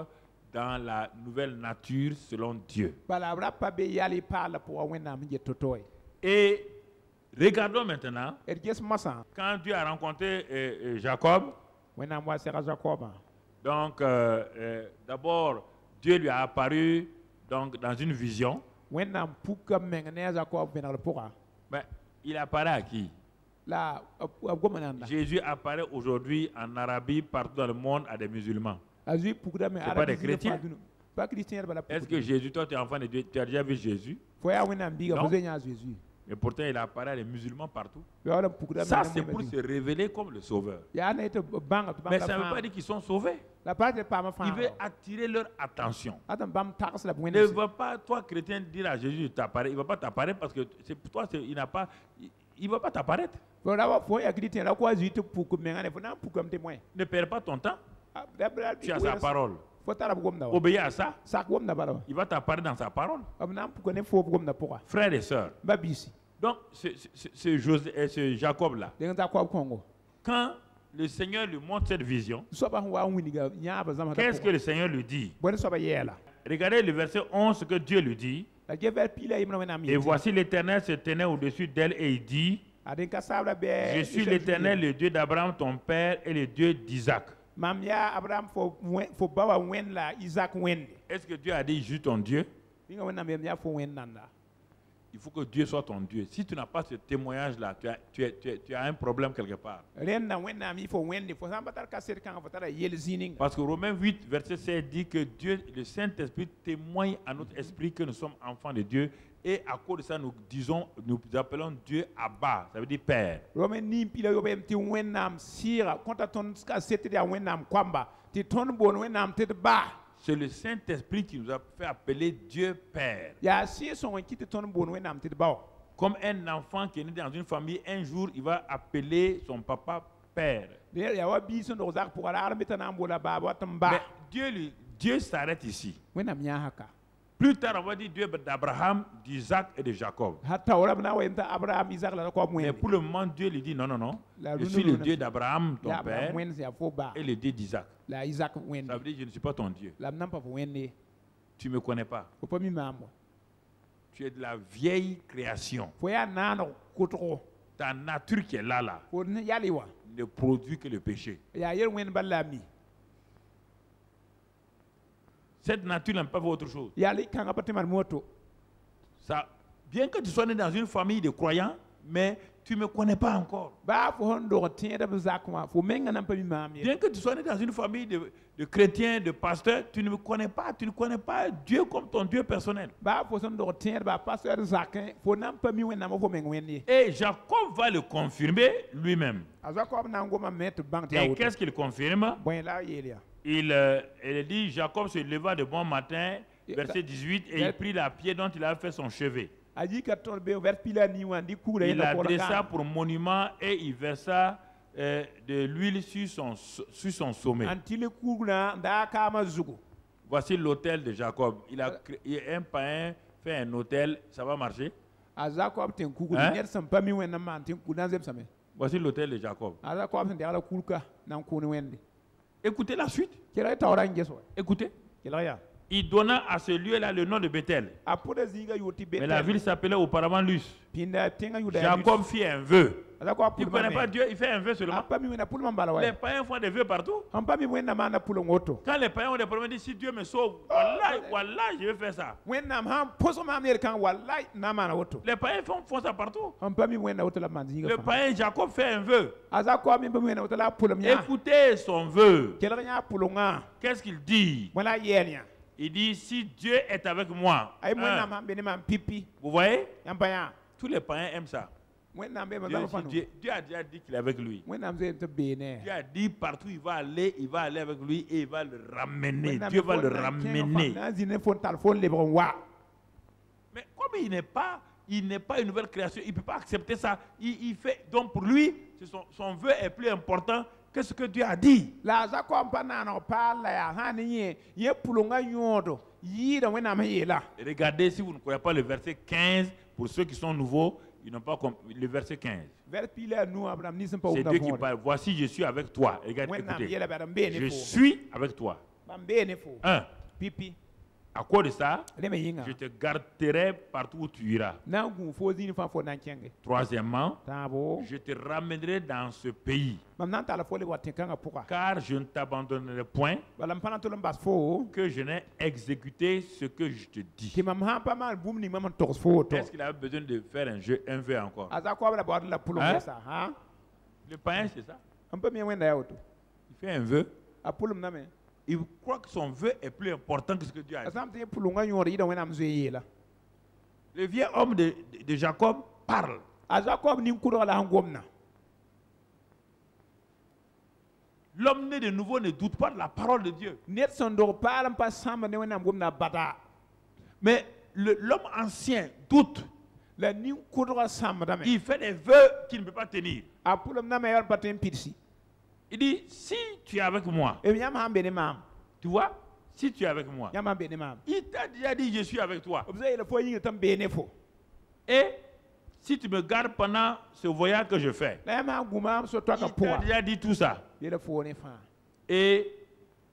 dans la nouvelle nature selon Dieu. Et regardons maintenant, quand Dieu a rencontré Jacob, donc d'abord Dieu lui a apparu donc, dans une vision. Mais il apparaît à qui? Jésus apparaît aujourd'hui en Arabie, partout dans le monde, à des musulmans. Ce n'est pas des chrétiens. Est-ce que Jésus, toi tu es enfant de Dieu, tu as déjà vu Jésus? Non. Mais pourtant il apparaît à des musulmans partout. Ça c'est pour se révéler comme le sauveur. Mais ça ne veut pas dire qu'ils sont sauvés. Il veut attirer leur attention. Ne va pas, toi chrétien, dire à Jésus t'apparaître. Il ne va pas t'apparaître parce que pour toi il n'a pas. Il ne va pas t'apparaître. Ne perds pas ton temps. Tu as sa parole. Obéis à ça. Il va t'apparaître dans sa parole. Frères et sœurs. Donc, ce Jacob-là, quand le Seigneur lui montre cette vision, qu'est-ce que le Seigneur lui dit? Regardez le verset 11, ce que Dieu lui dit. Et voici l'Éternel se tenait au-dessus d'elle et il dit, je suis l'Éternel, le Dieu d'Abraham, ton père, et le Dieu d'Isaac. Est-ce que Dieu a dit, je suis ton Dieu? Il faut que Dieu soit ton Dieu. Si tu n'as pas ce témoignage-là, tu as un problème quelque part. Parce que Romains 8, verset 16 dit que Dieu, le Saint-Esprit témoigne à notre esprit que nous sommes enfants de Dieu. Et à cause de ça, nous appelons Dieu Abba, ça veut dire Père. C'est le Saint-Esprit qui nous a fait appeler Dieu Père. Comme un enfant qui est né dans une famille, un jour, il va appeler son papa Père. Mais Dieu s'arrête ici. Plus tard, on va dire Dieu d'Abraham, d'Isaac et de Jacob. Mais pour le moment, Dieu lui dit non, non, non. Je suis le Dieu d'Abraham, ton père, et le Dieu d'Isaac. Ça veut dire je ne suis pas ton Dieu. Tu ne me connais pas. Tu es de la vieille création. Ta nature qui est là, ne produit que le péché. Cette nature n'a pas vu autre chose. Ça, bien que tu sois né dans une famille de croyants, mais tu ne me connais pas encore. Bien que tu sois né dans une famille de chrétiens, de pasteurs, tu ne me connais pas. Tu ne connais pas Dieu comme ton Dieu personnel. Et Jacob va le confirmer lui-même. Et qu'est-ce qu'il confirme? Il dit, Jacob se leva de bon matin, verset 18, et il prit la pierre dont il avait fait son chevet. Il la dressa pour monument et il versa de l'huile sur son sommet. Voici l'autel de Jacob. Un païen fait un autel, ça va marcher? Hein? Voici l'autel de Jacob. Écoutez la suite. Écoutez. Il donna à ce lieu-là le nom de Bethel. Mais la ville s'appelait auparavant Luz. Jacob fit un vœu. Il ne connaît pas Dieu, il fait un vœu seulement. Les païens font des vœux partout. Quand les païens ont des problèmes, ils disent si Dieu me sauve, wallah, je vais faire ça. Les païens font ça partout. Le païen Jacob fait un vœu. Écoutez son vœu. Qu'est-ce qu'il dit? Il dit si Dieu est avec moi. Vous voyez? Tous les païens aiment ça. Dieu a déjà dit qu'il est avec lui. Dieu a dit partout il va aller avec lui et il va le ramener. Dieu va le ramener. Mais comme il n'est pas une nouvelle création, il ne peut pas accepter ça. Il fait, donc pour lui, son vœu est plus important que ce que Dieu a dit. Regardez si vous ne croyez pas le verset 15, pour ceux qui sont nouveaux, ils n'ont pas compris le verset 15. C'est Dieu qui parle. Voici, je suis avec toi. Regardez, écoutez. Je suis avec toi. 1. À cause de ça, je te garderai partout où tu iras. Troisièmement, je te ramènerai dans ce pays. Car je ne t'abandonnerai point que je n'ai exécuté ce que je te dis. Est-ce qu'il avait besoin de faire un vœu encore? Hein? Le païen, c'est ça. Il fait un vœu. Il croit que son vœu est plus important que ce que Dieu a dit. Le vieux homme de Jacob parle. L'homme né de nouveau ne doute pas de la parole de Dieu. Mais l'homme ancien doute. Il fait des vœux qu'il ne peut pas tenir. Il dit, si tu es avec moi, tu vois, si tu es avec moi, il t'a déjà dit, je suis avec toi. Et si tu me gardes pendant ce voyage que je fais, il t'a déjà dit tout ça. Et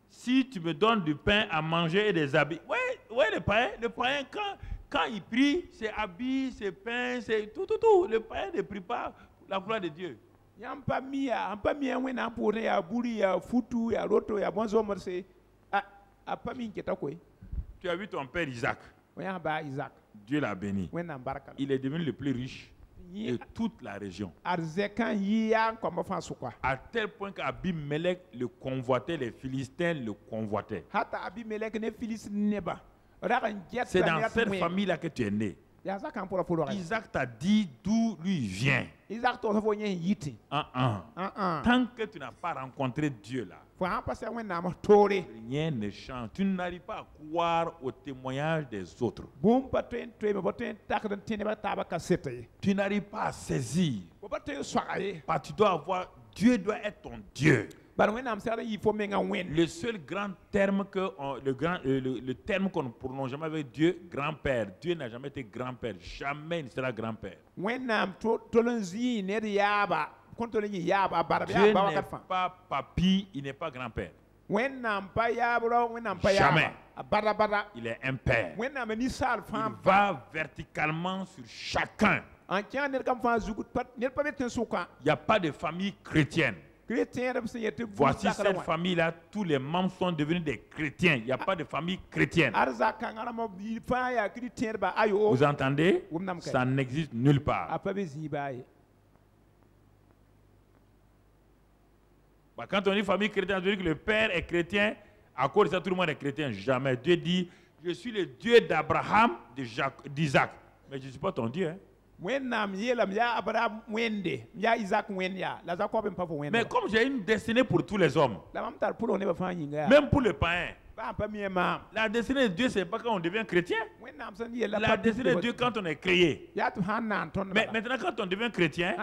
si tu me donnes du pain à manger et des habits, ouais, le païen quand il prie, c'est habits, c'est pain, c'est tout. Le païen ne prie pas pour la gloire de Dieu. Tu as vu ton père Isaac. Dieu l'a béni. Il est devenu le plus riche de toute la région. À tel point qu'Abimelech le convoitait, les Philistins le convoitaient. C'est dans cette famille-là que tu es né. Isaac t'a dit d'où lui vient. Tant que tu n'as pas rencontré Dieu là, rien ne change. Tu n'arrives pas à croire au témoignage des autres. Tu n'arrives pas à saisir. Tu dois avoir, Dieu doit être ton Dieu. Le seul grand terme le terme qu'on ne prononce jamais avec Dieu, grand-père. Dieu n'a jamais été grand-père. Jamais il ne sera grand-père. Dieu n'est pas papy, il n'est pas grand-père. Jamais. Il est un père. Il va verticalement sur chacun. Il n'y a pas de famille chrétienne. Voici cette famille-là, tous les membres sont devenus des chrétiens. Il n'y a pas de famille chrétienne. Vous entendez? Ça n'existe nulle part. Quand on dit famille chrétienne, on dit que le père est chrétien. À cause de ça, tout le monde est chrétien. Jamais. Dieu dit, je suis le Dieu d'Abraham, d'Isaac. Mais je ne suis pas ton Dieu. Hein? Mais comme j'ai une destinée pour tous les hommes, même pour le païen, La destinée de Dieu, c'est pas quand on devient chrétien. La destinée de Dieu, quand on est créé. Mais maintenant, quand on devient chrétien,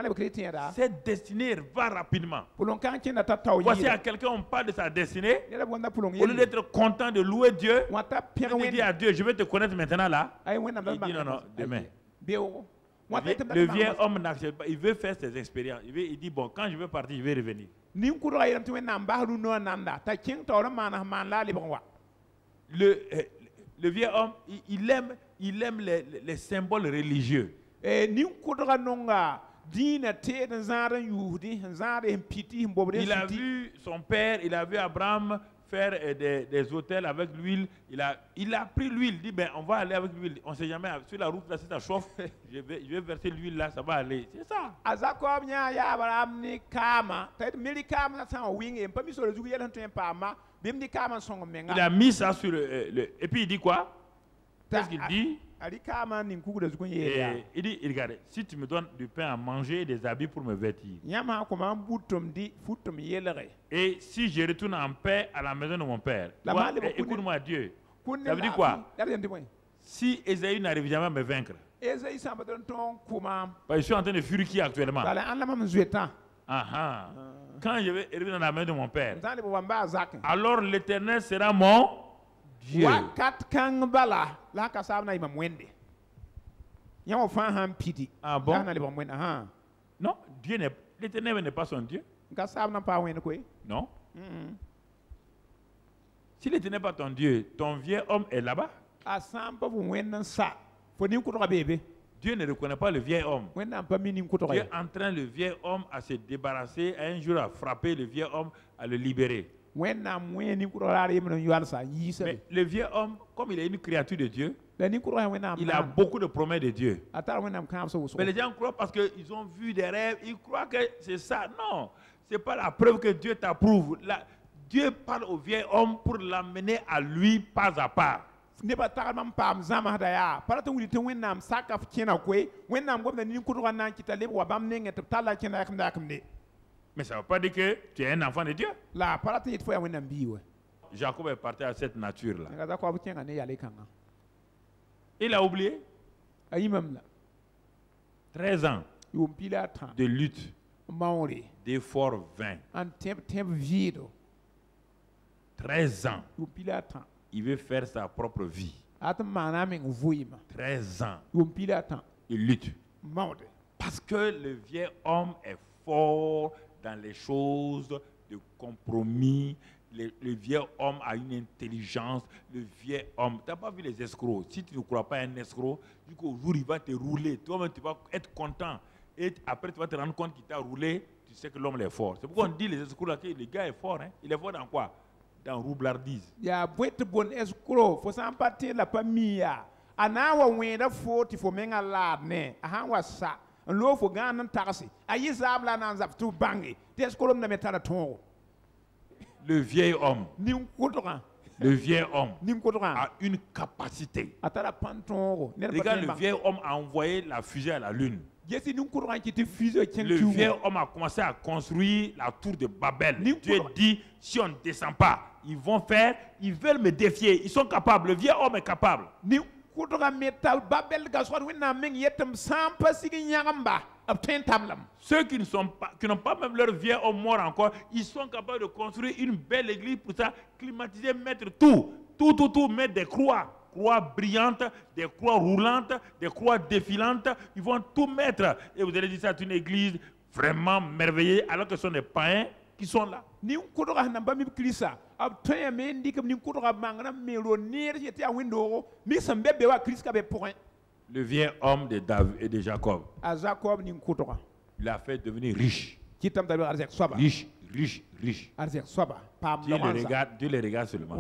cette destinée va rapidement. Voici à quelqu'un, on parle de sa destinée. Au lieu d'être content de louer Dieu, il dit à Dieu, je vais te connaître maintenant là. Il dit non, demain. Le vieil homme n'accepte pas, il veut faire ses expériences. Il dit, bon, quand je vais partir, je vais revenir. Le vieil homme, il aime les symboles religieux. Il a vu son père, il a vu Abraham faire des autels avec l'huile. Il a pris l'huile. Il dit, ben, on va aller avec l'huile. On ne sait jamais, sur la route, là, si ça chauffe, je vais verser l'huile là, ça va aller. C'est ça. Il a mis ça sur et puis il dit quoi? Qu'est-ce qu'il dit? Il dit, regarde, si tu me donnes du pain à manger et des habits pour me vêtir, et si je retourne en paix à la maison de mon père, écoute-moi Dieu, ça veut dire quoi? Si Ésaïe n'arrive jamais à me vaincre, je suis en train de fuir actuellement. Quand je vais arriver dans la main de mon père, alors l'Éternel sera mon Dieu. Ah bon? Non, l'Éternel n'est pas son Dieu. Non. Si l'Éternel n'est pas ton Dieu, ton vieux homme est là-bas. Dieu ne reconnaît pas le vieil homme. Dieu entraîne le vieil homme à se débarrasser, un jour à frapper le vieil homme, à le libérer. Mais le vieux homme, comme il est une créature de Dieu, il a beaucoup de promesses de Dieu. Mais les gens croient parce qu'ils ont vu des rêves, ils croient que c'est ça. Non, ce n'est pas la preuve que Dieu t'approuve. Dieu parle au vieil homme pour l'amener à lui pas à pas. Mais ça ne veut pas dire que tu es un enfant de Dieu. Jacob est parti à cette nature-là. Il a oublié 13 ans de lutte, d'efforts vains. 13 ans. Il veut faire sa propre vie. 13 ans. Il lutte. Parce que le vieil homme est fort dans les choses de compromis. Le vieil homme a une intelligence. Le vieil homme, tu n'as pas vu les escrocs. Si tu ne crois pas à un escroc, du coup, au jour il va te rouler. Toi-même, tu vas être content. Et après, tu vas te rendre compte qu'il t'a roulé. Tu sais que l'homme est fort. C'est pourquoi on dit les escrocs là que le gars est fort. Hein? Il est fort dans quoi? Dans roublardise. Il y a beaucoup de escrocs. Faut s'en partir la famille. Anawa wenda foti fo menga ladne. Ahan wasa. Lo fo ganan taxi. Ayi zabla nan zap tu bangi. Des kolom na metala ton. Le vieil homme. Le vieil homme a une capacité. Regarde, le vieil homme a envoyé la fusée à la lune. Le vieil homme a commencé à construire la tour de Babel. Dieu dit, si on ne descend pas, ils veulent me défier. Ils sont capables. Le vieil homme est capable. Ceux qui n'ont pas même leur vieil homme mort encore, ils sont capables de construire une belle église pour ça, climatiser, mettre tout, mettre des croix brillantes, des croix roulantes, des croix défilantes. Ils vont tout mettre. Et vous allez dire ça, c'est une église vraiment merveilleuse, alors que ce sont des païens qui sont là. Le vieil homme de David et de Jacob, il a fait devenir riche. Riche. Dieu les regarde seulement.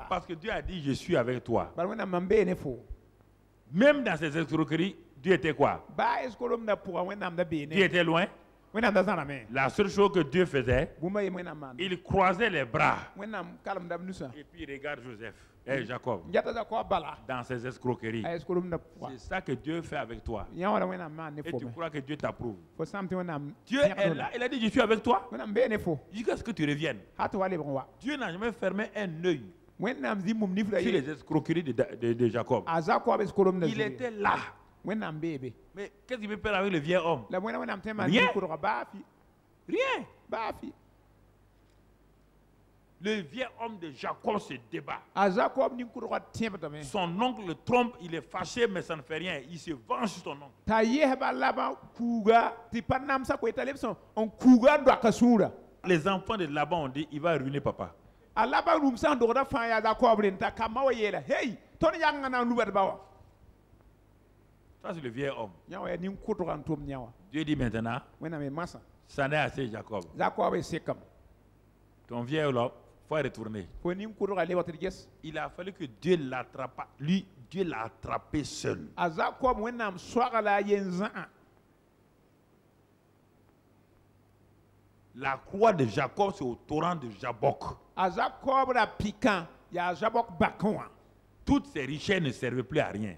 Parce que Dieu a dit, je suis avec toi. Même dans ces escroqueries, Dieu était quoi? Dieu était loin. La seule chose que Dieu faisait, il croisait les bras. Et puis il regarde Joseph et Jacob dans ses escroqueries. C'est ça que Dieu fait avec toi. Et tu crois que Dieu t'approuve. Dieu est là, il a dit je suis avec toi. Jusqu'à ce que tu reviennes. Dieu n'a jamais fermé un œil sur les escroqueries de Jacob. Il était là. Mais qu'est-ce qu'il peut faire avec le vieil homme? Rien. Rien. Le vieil homme de Jacob se débat. Son oncle le trompe, il est fâché, mais ça ne fait rien. Il se venge sur son oncle. Les enfants de Laban ont dit, il va ruiner papa. Ça c'est le vieil homme. Dieu dit maintenant, ça n'est assez Jacob. Ton vieil homme, il faut retourner. Il a fallu que Dieu l'attrape. Lui, Dieu l'a attrapé seul. La croix de Jacob, c'est au torrent de Jabok. Toutes ces richesses ne servaient plus à rien.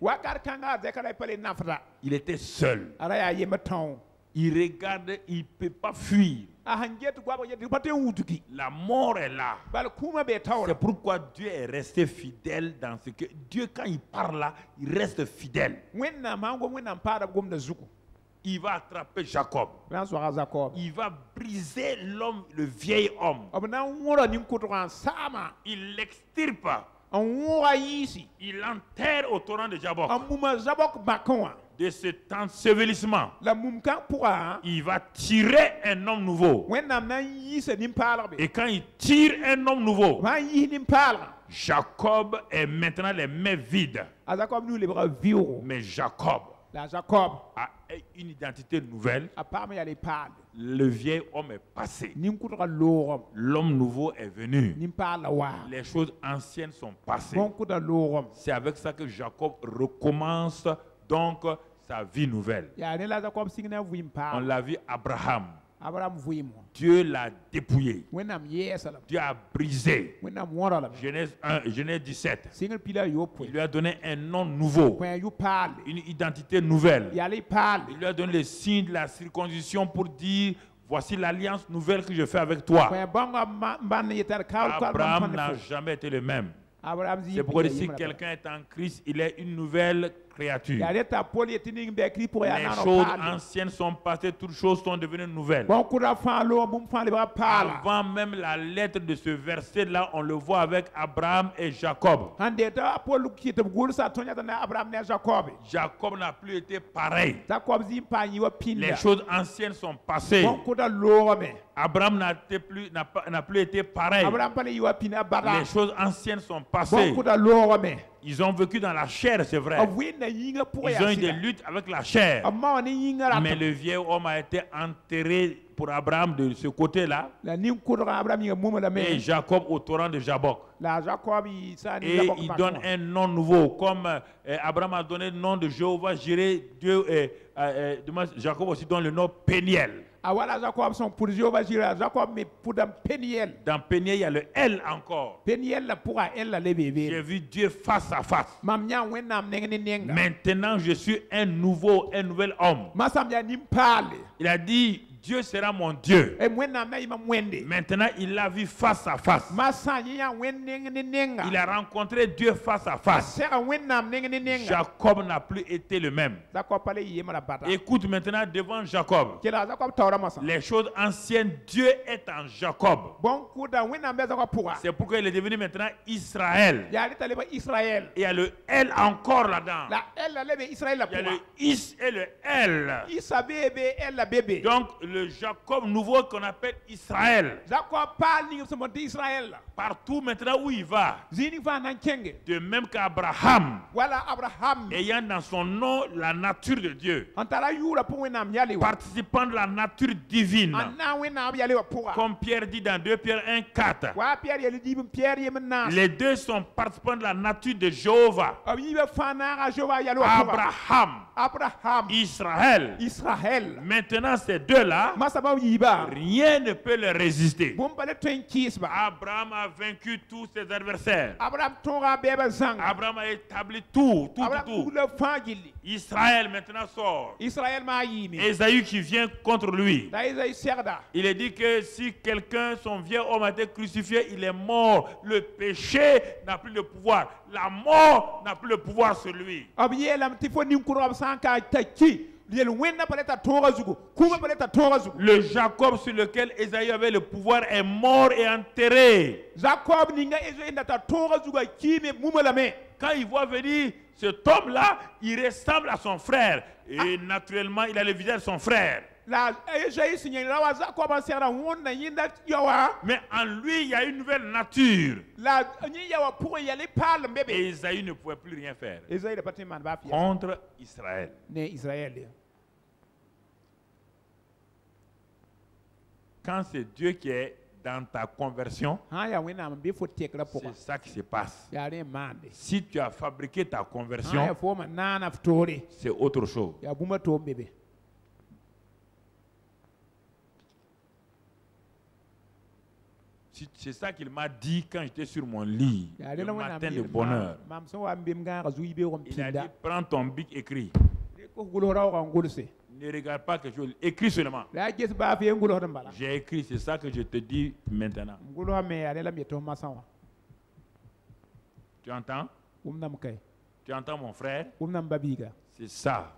Il était seul. Il regarde, il ne peut pas fuir. La mort est là. C'est pourquoi Dieu est resté fidèle dans ce que Dieu, quand il parle là, il reste fidèle. Il va attraper Jacob. Il va briser l'homme, le vieil homme. Il l'extirpe. Il enterre au torrent de Jabok. De cet ensevelissement, il va tirer un homme nouveau. Et quand il tire un homme nouveau, Jacob est maintenant les mains vides. Mais Jacob a une identité nouvelle. Le vieil homme est passé. L'homme nouveau est venu. Les choses anciennes sont passées. C'est avec ça que Jacob recommence donc sa vie nouvelle. On l'a vu Abraham. Dieu l'a dépouillé. Dieu a brisé. Genèse 1, Genèse 17. Il lui a donné un nom nouveau, une identité nouvelle. Il lui a donné le signe de la circoncision pour dire: voici l'alliance nouvelle que je fais avec toi. Abraham n'a jamais été le même. C'est pourquoi si quelqu'un est en Christ, il est une nouvelle créature. Les choses anciennes sont passées, toutes choses sont devenues nouvelles. Avant même la lettre de ce verset-là, on le voit avec Abraham et Jacob. Jacob n'a plus été pareil. Les choses anciennes sont passées. Abraham n'a plus été pareil. Les choses anciennes sont passées. Ils ont vécu dans la chair, c'est vrai. Ils ont eu des luttes avec la chair. Mais le vieil homme a été enterré pour Abraham de ce côté-là. Et Jacob au torrent de Jabok. Et il donne un nom nouveau. Comme Abraham a donné le nom de Jéhovah Jireh, Dieu, Jacob aussi donne le nom Péniel. Dans Péniel, il y a le L encore. J'ai vu Dieu face à face. Maintenant, je suis un nouvel homme. Il a dit: Dieu sera mon Dieu. Maintenant, il l'a vu face à face. Il a rencontré Dieu face à face. Jacob n'a plus été le même. Écoute maintenant devant Jacob. Les choses anciennes, Dieu est en Jacob. C'est pourquoi il est devenu maintenant Israël. Il y a le L encore là-dedans. Il y a le Is et le L. Donc, le Jacob nouveau qu'on appelle Israël. Partout maintenant où il va. De même qu'Abraham, ayant dans son nom la nature de Dieu, participant de la nature divine, comme Pierre dit dans 2 Pierre 1:4, les deux sont participants de la nature de Jéhovah. Abraham, Israël. Maintenant ces deux-là là, rien ne peut le résister. Abraham a vaincu tous ses adversaires. Abraham a établi tout. Israël maintenant sort. Ésaü qui vient contre lui. Il est dit que si quelqu'un, son vieux homme a été crucifié, il est mort. Le péché n'a plus le pouvoir. La mort n'a plus le pouvoir sur lui. Le Jacob sur lequel Ésaü avait le pouvoir est mort et enterré. Quand il voit venir cet homme-là, il ressemble à son frère. Et naturellement, il a le visage de son frère. Mais en lui, il y a une nouvelle nature. Et Ésaü ne pouvait plus rien faire contre Israël. Quand c'est Dieu qui est dans ta conversion, c'est ça qui se passe. Si tu as fabriqué ta conversion, c'est autre chose. C'est ça qu'il m'a dit quand j'étais sur mon lit, le matin de bonheur. Il a dit, prends ton bic, écris. Ne regarde pas quelque chose, écris seulement. J'ai écrit, c'est ça que je te dis maintenant. Tu entends? Tu entends mon frère? C'est ça.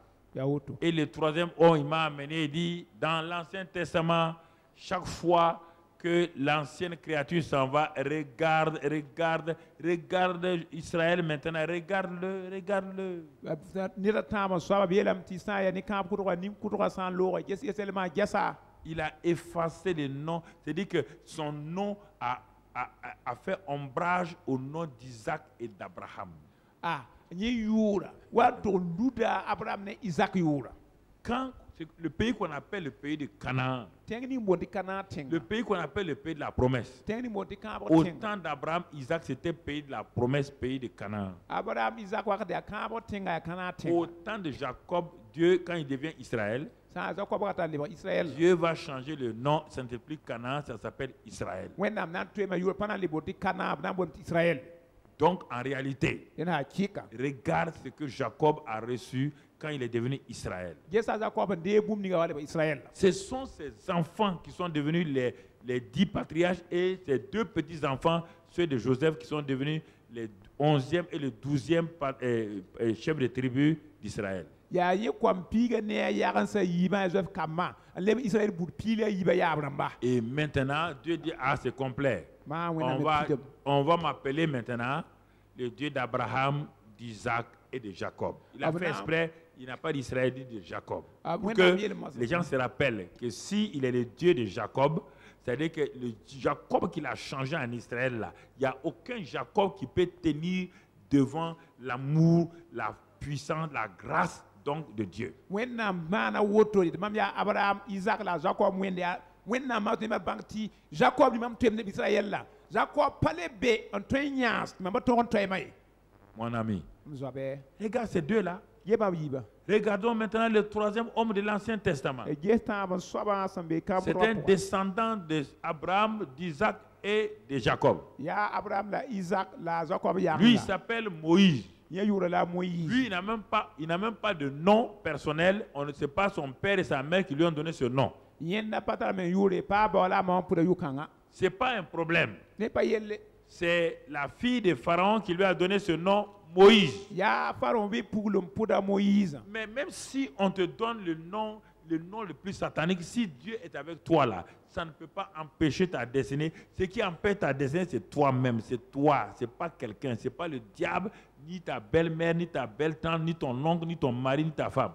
Et le troisième homme, il m'a amené, il dit, dans l'Ancien Testament, chaque fois que l'ancienne créature s'en va, regarde Israël maintenant, regarde-le. Il a effacé les noms, c'est-à-dire que son nom a fait ombrage au nom d'Isaac et d'Abraham. Quand le pays qu'on appelle le pays de Canaan, le pays qu'on appelle le pays de la promesse, au temps d'Abraham, Isaac, c'était pays de la promesse, pays de Canaan. Au temps de Jacob, Dieu, quand il devient Israël, Dieu va changer le nom, ça ne s'appelle plus Canaan, ça s'appelle Israël. Donc en réalité, regarde ce que Jacob a reçu quand il est devenu Israël. Ce sont ces enfants qui sont devenus les 10 patriarches et ces 2 petits-enfants, ceux de Joseph, qui sont devenus les 11e et le 12e chefs de tribu d'Israël. Et maintenant, Dieu dit, c'est complet. On va m'appeler maintenant le Dieu d'Abraham, d'Isaac et de Jacob. Il a fait exprès, il n'a pas d'Israël, il dit de Jacob. Pour que les gens se rappellent que s'il est le Dieu de Jacob, c'est-à-dire que le Jacob qu'il a changé en Israël, là, il n'y a aucun Jacob qui peut tenir devant l'amour, la puissance, la grâce donc de Dieu. Mon ami, regarde ces deux-là. Regardons maintenant le troisième homme de l'Ancien Testament. C'est un descendant d'Abraham, d'Isaac et de Jacob. Lui, il s'appelle Moïse. Lui, il n'a même pas de nom personnel. On ne sait pas son père et sa mère qui lui ont donné ce nom. C'est pas un problème. C'est la fille de Pharaon qui lui a donné ce nom, Moïse. Mais même si on te donne le nom le plus satanique, si Dieu est avec toi là, ça ne peut pas empêcher ta destinée. Ce qui empêche ta destinée, c'est toi-même, c'est toi, c'est pas quelqu'un, c'est pas le diable, ni ta belle-mère, ni ta belle-tante, ni ton oncle, ni ton mari, ni ta femme.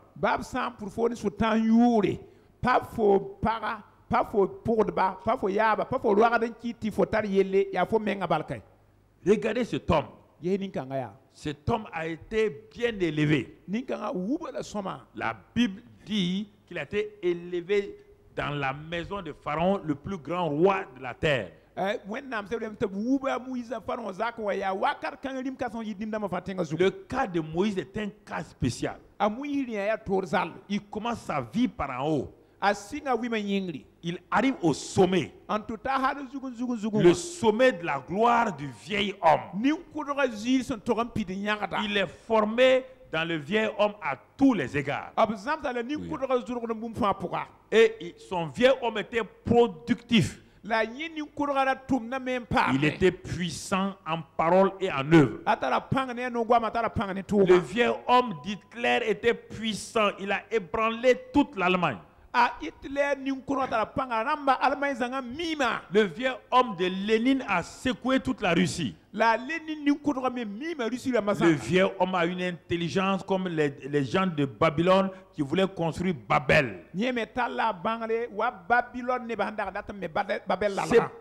Regardez cet homme. Cet homme a été bien élevé. La Bible dit qu'il a été élevé dans la maison de Pharaon, le plus grand roi de la terre. Le cas de Moïse est un cas spécial. Il commence sa vie par en haut. Il arrive au sommet. Le sommet de la gloire du vieil homme. Il est formé dans le vieil homme à tous les égards. Et son vieil homme était productif. Il était puissant en parole et en œuvre. Le vieil homme d'Hitler était puissant. Il a ébranlé toute l'Allemagne. Le vieux homme de Lénine a secoué toute la Russie. Le vieux homme a une intelligence comme les gens de Babylone qui voulaient construire Babel. C'est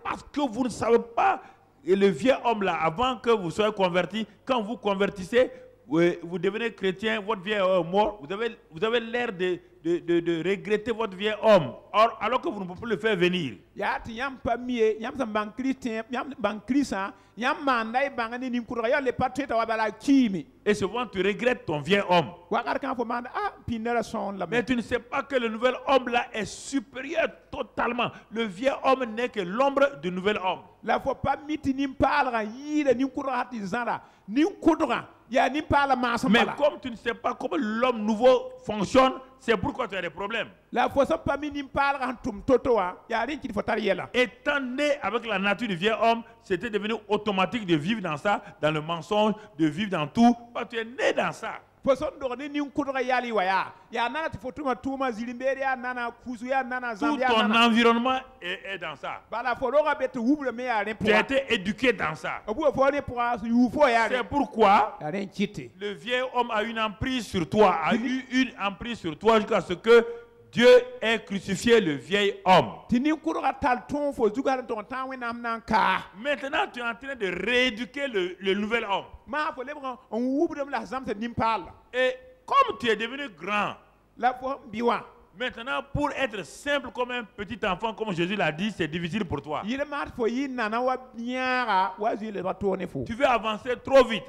parce que vous ne savez pas, et le vieux homme là, avant que vous soyez converti, quand vous convertissez, vous devenez chrétien, votre vieux homme est mort, vous avez l'air de regretter votre vieux homme, alors que vous ne pouvez pas le faire venir. Et souvent tu regrettes ton vieux homme. Mais tu ne sais pas que le nouvel homme là est supérieur totalement. Le vieux homme n'est que l'ombre du nouvel homme. Mais comme tu ne sais pas comment l'homme nouveau fonctionne, c'est pourquoi tu as des problèmes. Étant né avec la nature du vieux homme, c'était devenu automatique de vivre dans ça, dans le mensonge, de vivre dans tout. Parce que tu es né dans ça. Tout ton environnement est dans ça. Tu as été éduqué dans ça. C'est pourquoi le vieil homme a une emprise sur toi, a eu une emprise sur toi jusqu'à ce que Dieu ait crucifié le vieil homme. Maintenant, tu es en train de rééduquer le nouvel homme. Et comme tu es devenu grand, maintenant, pour être simple comme un petit enfant, comme Jésus l'a dit, c'est difficile pour toi. Tu veux avancer trop vite.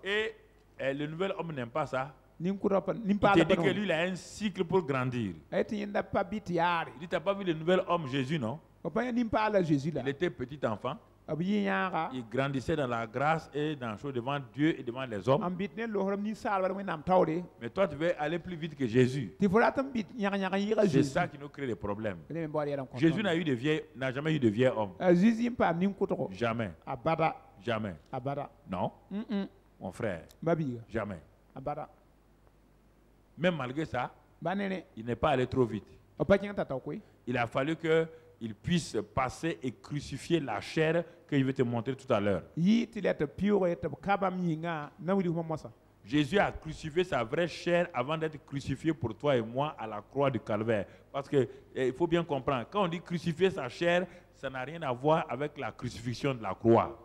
Et le nouvel homme n'aime pas ça. Il te dit que lui, il a un cycle pour grandir. Il dit, tu n'as pas vu le nouvel homme Jésus, non? Il était petit enfant. Il grandissait dans la grâce et dans la chose devant Dieu et devant les hommes. Mais toi, tu veux aller plus vite que Jésus. C'est ça qui nous crée des problèmes. Jésus n'a jamais eu de vieil homme. Jamais. Jamais. Non. Mon frère. Jamais. Même malgré ça, il n'est pas allé trop vite. Il a fallu qu'il puisse passer et crucifier la chair que je vais te montrer tout à l'heure. Jésus a crucifié sa vraie chair avant d'être crucifié pour toi et moi à la croix du Calvaire. Parce qu'il faut bien comprendre, quand on dit crucifier sa chair, ça n'a rien à voir avec la crucifixion de la croix.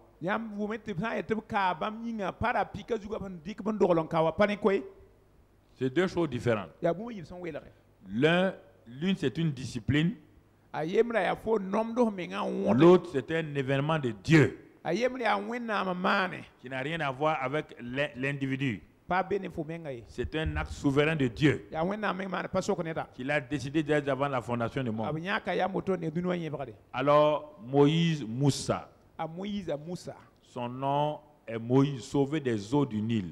C'est deux choses différentes. L'une, c'est une discipline. L'autre, c'est un événement de Dieu qui n'a rien à voir avec l'individu. C'est un acte souverain de Dieu qu'il a décidé d'être avant la fondation du monde. Alors, Moïse Moussa, son nom est Moïse, sauvé des eaux du Nil.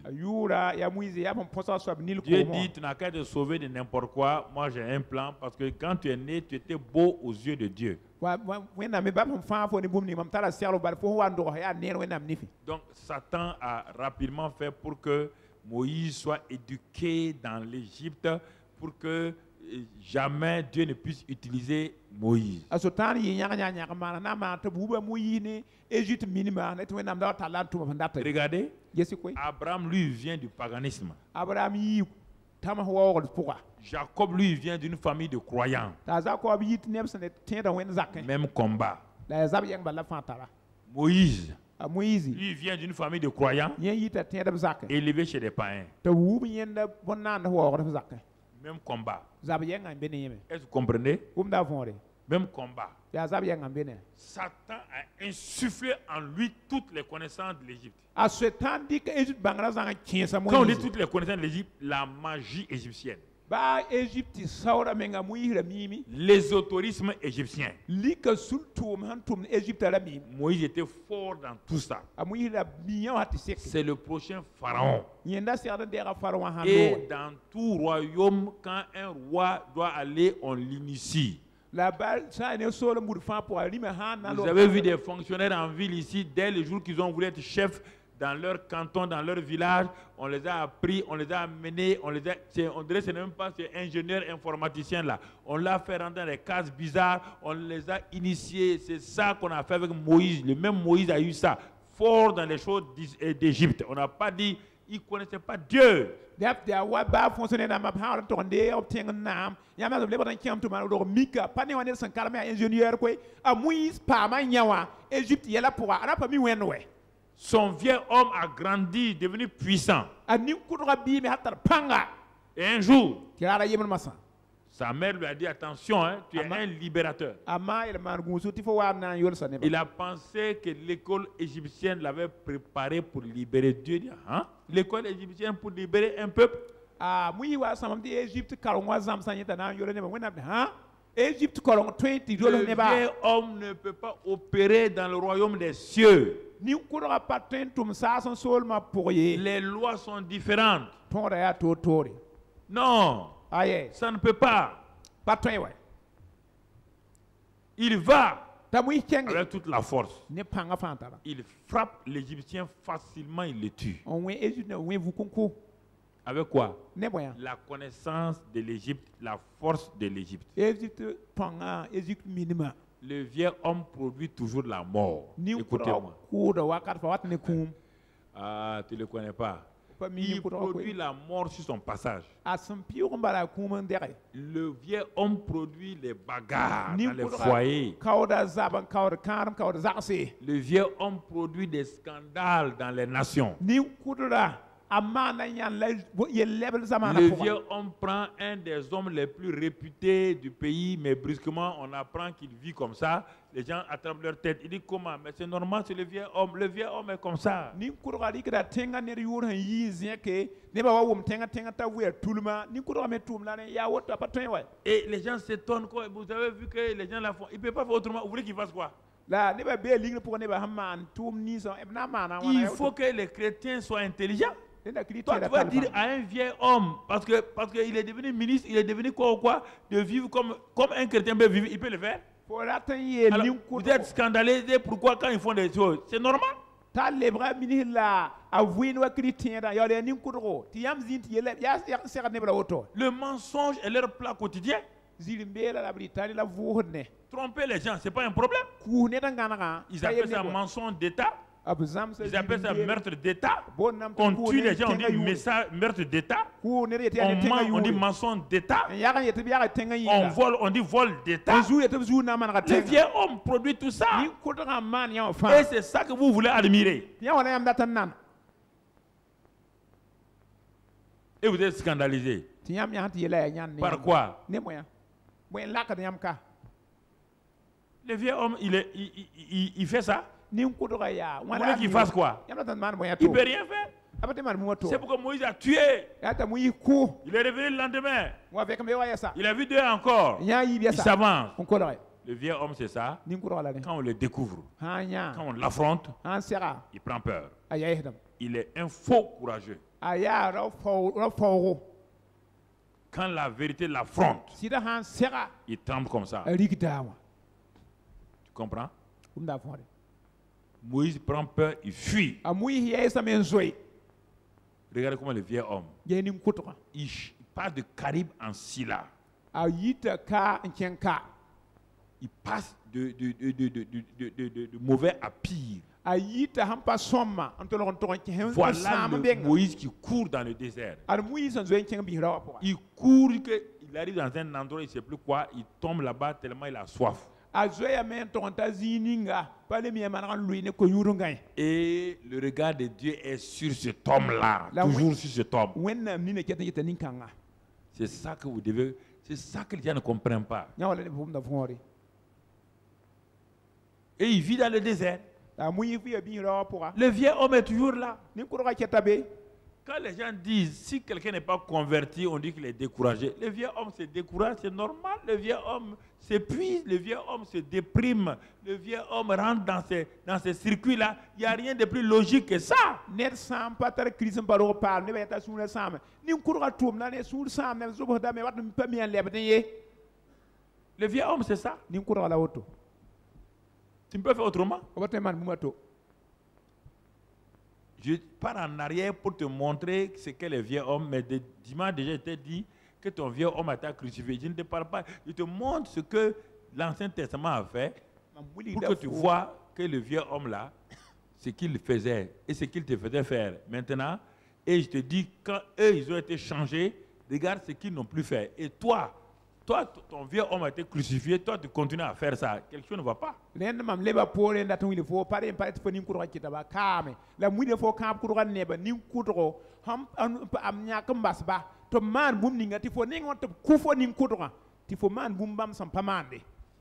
Dieu dit, tu n'as qu'à te sauver de n'importe quoi. Moi, j'ai un plan parce que quand tu es né, tu étais beau aux yeux de Dieu. Donc, Satan a rapidement fait pour que Moïse soit éduqué dans l'Égypte pour que jamais Dieu ne puisse utiliser Moïse. Regardez, Abraham lui vient du paganisme. Jacob lui vient d'une famille de croyants. Même combat. Moïse lui vient d'une famille de croyants élevé chez des païens. Même combat. Est-ce que vous comprenez? Même combat. Satan a insufflé en lui toutes les connaissances de l'Égypte. Quand on dit toutes les connaissances de l'Égypte, la magie égyptienne. L'ésotourisme égyptien. Moïse était fort dans tout ça. C'est le prochain pharaon. Et dans tout royaume, quand un roi doit aller, on l'initie. Vous avez vu des fonctionnaires en ville ici, dès le jour qu'ils ont voulu être chefs dans leur canton, dans leur village, on les a appris, on les a amenés, on dirait que ce n'est même pas ces ingénieurs informaticiens là. On l'a fait rentrer dans des cases bizarres, on les a initiés. C'est ça qu'on a fait avec Moïse. Le même Moïse a eu ça, fort dans les choses d'Égypte. On n'a pas dit, il ne connaissait pas Dieu. Son vieux homme a grandi, devenu puissant. Et un jour, sa mère lui a dit, attention, hein, tu es un libérateur. Il a pensé que l'école égyptienne l'avait préparé pour libérer Dieu. Hein? L'école égyptienne pour libérer un peuple. Le vieux homme ne peut pas opérer dans le royaume des cieux. Les lois sont différentes. Non, ça ne peut pas. Il va avec toute la force. Il frappe l'Égyptien facilement, il le tue. Avec quoi? La connaissance de l'Égypte, la force de l'Égypte. Le vieux homme produit toujours la mort. Écoutez-moi. Ah, tu ne le connais pas. Il produit la mort sur son passage. Le vieux homme produit les bagarres dans les foyers. Le vieux homme produit des scandales dans les nations. Le vieux homme prend un des hommes les plus réputés du pays, mais brusquement on apprend qu'il vit comme ça. Les gens attrapent leur tête. Il dit comment? Mais c'est normal, c'est le vieux homme. Le vieux homme est comme ça. Et les gens s'étonnent. Vous avez vu que les gens la font. Ils ne peuvent pas faire autrement. Vous voulez qu'ils fassent quoi? Il faut que les chrétiens soient intelligents. Toi, tu vas dire à un vieil homme, parce qu'il est devenu ministre, il est devenu quoi ou quoi, de vivre comme un chrétien peut vivre, il peut le faire. Alors, vous êtes scandalisé, pourquoi quand ils font des choses? C'est normal. Le mensonge est leur plat quotidien. Tromper les gens, ce n'est pas un problème. Ils appellent ça mensonge d'État. Ils appellent ça meurtre d'État. On tue les gens, on dit meurtre d'État. On ment, on dit mensonge d'État. On vole, on dit vol d'État. Le vieux homme produit tout ça. Et c'est ça que vous voulez admirer. Et vous êtes scandalisé. Par quoi? Le vieux homme, il fait ça. Vous voulez qu'il fasse quoi? Il ne peut rien faire. C'est pourquoi Moïse a tué. Il est revenu le lendemain. Il a vu Dieu encore. Il s'avance. Le vieux homme, c'est ça. Quand on le découvre, quand on l'affronte, il prend peur. Il est un faux courageux. Quand la vérité l'affronte, il tremble comme ça. Tu comprends? Moïse prend peur, il fuit. Regardez comment le vieux homme, il passe de Caribe en Silla. Il passe de mauvais à pire. Voilà le Moïse qui court dans le désert. Il court, il arrive dans un endroit, il ne sait plus quoi, il tombe là-bas tellement il a soif. Et le regard de Dieu est sur cet homme-là, toujours sur cet homme. C'est ça que vous devez, c'est ça que les gens ne comprennent pas. Et il vit dans le désert. Le vieux homme est toujours là. quand les gens disent, si quelqu'un n'est pas converti, on dit qu'il est découragé. Le vieux homme se décourage, c'est normal. Le vieux homme s'épuise, le vieux homme se déprime, le vieux homme rentre dans ces circuits-là. Il n'y a rien de plus logique que ça. Le vieux homme, c'est ça. Tu ne peux faire autrement. Je pars en arrière pour te montrer ce qu'est le vieux homme, mais dimanche déjà, je t'ai dit que ton vieux homme a été crucifié. Je ne te parle pas, je te montre ce que l'Ancien Testament a fait pour que tu vois que le vieux homme là, ce qu'il faisait et ce qu'il te faisait faire maintenant. Et je te dis, quand eux, ils ont été changés, regarde ce qu'ils n'ont plus fait. Et toi, ton vieux homme a été crucifié, toi, tu continues à faire ça. Quelque chose ne va pas.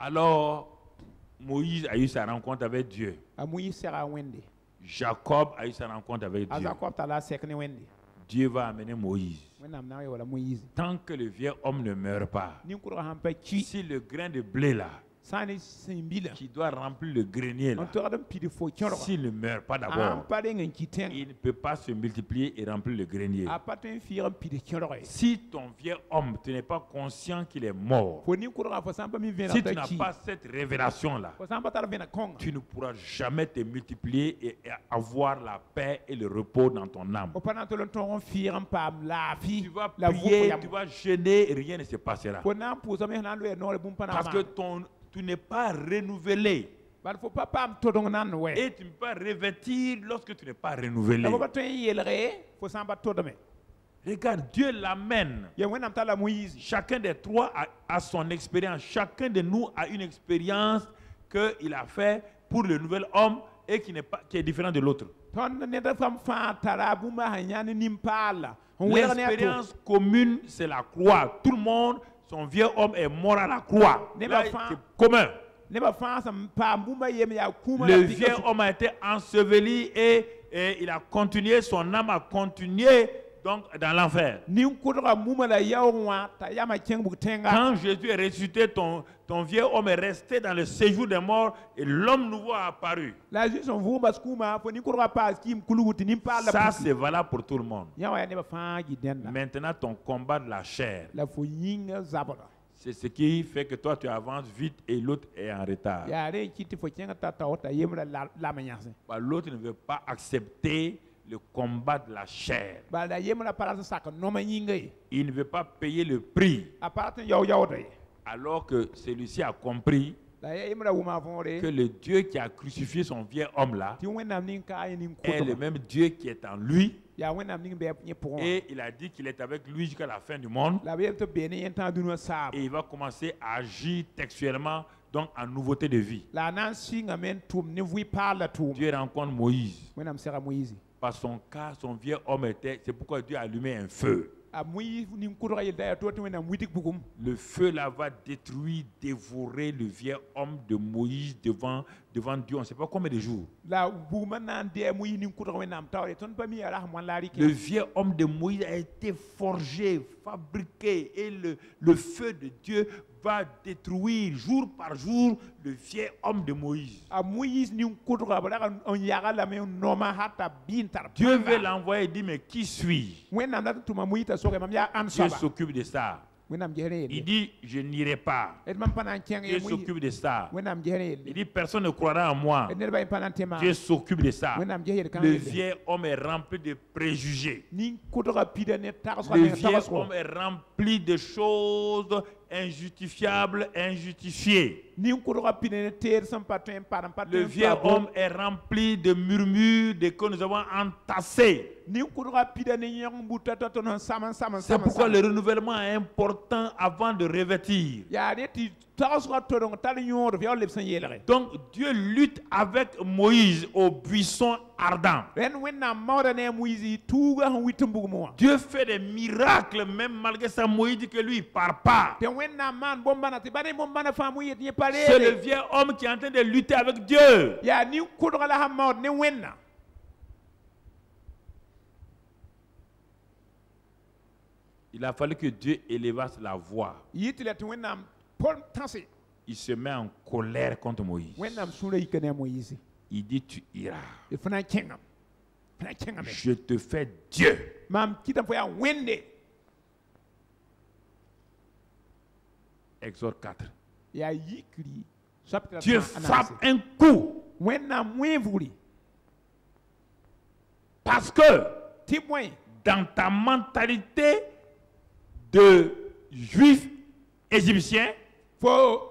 Alors, Moïse a eu sa rencontre avec Dieu. Jacob a eu sa rencontre avec Dieu. Dieu va amener Moïse. Tant que le vieux homme ne meurt pas, si le grain de blé là, qui doit remplir le grenier là, s'il ne meurt pas d'abord, il ne peut pas se multiplier et remplir le grenier. Si ton vieux homme, tu n'es pas conscient qu'il est mort, si tu n'as pas cette révélation là, tu ne pourras jamais te multiplier et avoir la paix et le repos dans ton âme. Tu vas prier, tu vas jeûner et rien ne se passera. Parce que tu n'es pas renouvelé. Et tu ne peux pas revêtir lorsque tu n'es pas renouvelé. Regarde, Dieu l'amène. Chacun des trois a son expérience. Chacun de nous a une expérience qu'il a fait pour le nouvel homme et qui est différent de l'autre. L'expérience commune, c'est la croix. Tout le monde, son vieux homme est mort à la croix. C'est commun. Le vieux homme a été enseveli et il a continué, son âme a continué donc dans l'enfer. Quand Jésus est ressuscité, ton vieux homme est resté dans le séjour des morts et l'homme nouveau a apparu. Ça, c'est valable pour tout le monde. Maintenant, ton combat de la chair, c'est ce qui fait que toi tu avances vite et l'autre est en retard. L'autre ne veut pas accepter le combat de la chair. Il ne veut pas payer le prix. Alors que celui-ci a compris que le Dieu qui a crucifié son vieux homme là est le même Dieu qui est en lui. Et il a dit qu'il est avec lui jusqu'à la fin du monde. Et il va commencer à agir textuellement, donc en nouveauté de vie. Dieu rencontre Moïse. Par son cas, son vieux homme était... C'est pourquoi Dieu a allumé un feu. Le feu là va détruire, dévorer le vieux homme de Moïse devant Dieu. On ne sait pas combien de jours. Le vieux homme de Moïse a été forgé, fabriqué. Et le feu de Dieu va détruire jour par jour le vieux homme de Moïse. Dieu veut l'envoyer et dit, mais qui suis-je? Dieu s'occupe de ça. Il dit, je n'irai pas. Dieu s'occupe de ça. Il dit, personne ne croira en moi. Dieu s'occupe de ça. Le vieux homme est rempli de préjugés. Le vieux homme est rempli de choses injustifiables, injustifiées. Le vieux homme est rempli de murmures, de que nous avons entassés. C'est pourquoi le renouvellement est important avant de revêtir. Donc Dieu lutte avec Moïse au buisson ardent. Dieu fait des miracles même malgré ça. Moïse dit que lui il part pas. C'est le vieux homme qui est en train de lutter avec Dieu. Il Il a fallu que Dieu élevasse la voix. Il se met en colère contre Moïse. Il dit, tu iras. Je te fais Dieu. Exode 4. Dieu frappe un coup. Parce que dans ta mentalité de juif égyptien, Pharaon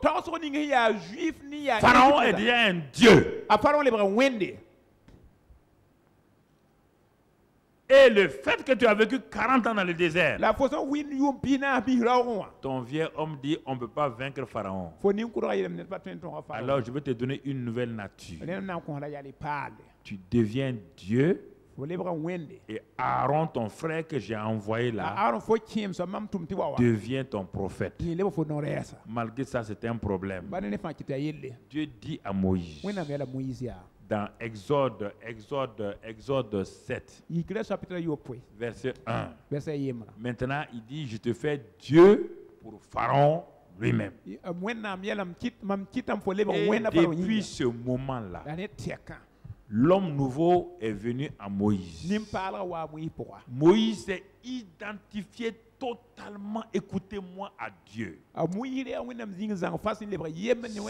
est déjà un dieu. Et le fait que tu as vécu 40 ans dans le désert, ton vieil homme dit on ne peut pas vaincre Pharaon. Alors je vais te donner une nouvelle nature. Tu deviens Dieu. Et Aaron, ton frère que j'ai envoyé là, devient ton prophète. Malgré ça, c'était un problème. Dieu dit à Moïse, dans Exode 7, verset 1, maintenant il dit, je te fais Dieu pour Pharaon lui-même. Et depuis ce moment-là, l'homme nouveau est venu à Moïse. Moïse s'est identifié totalement, écoutez-moi, à Dieu.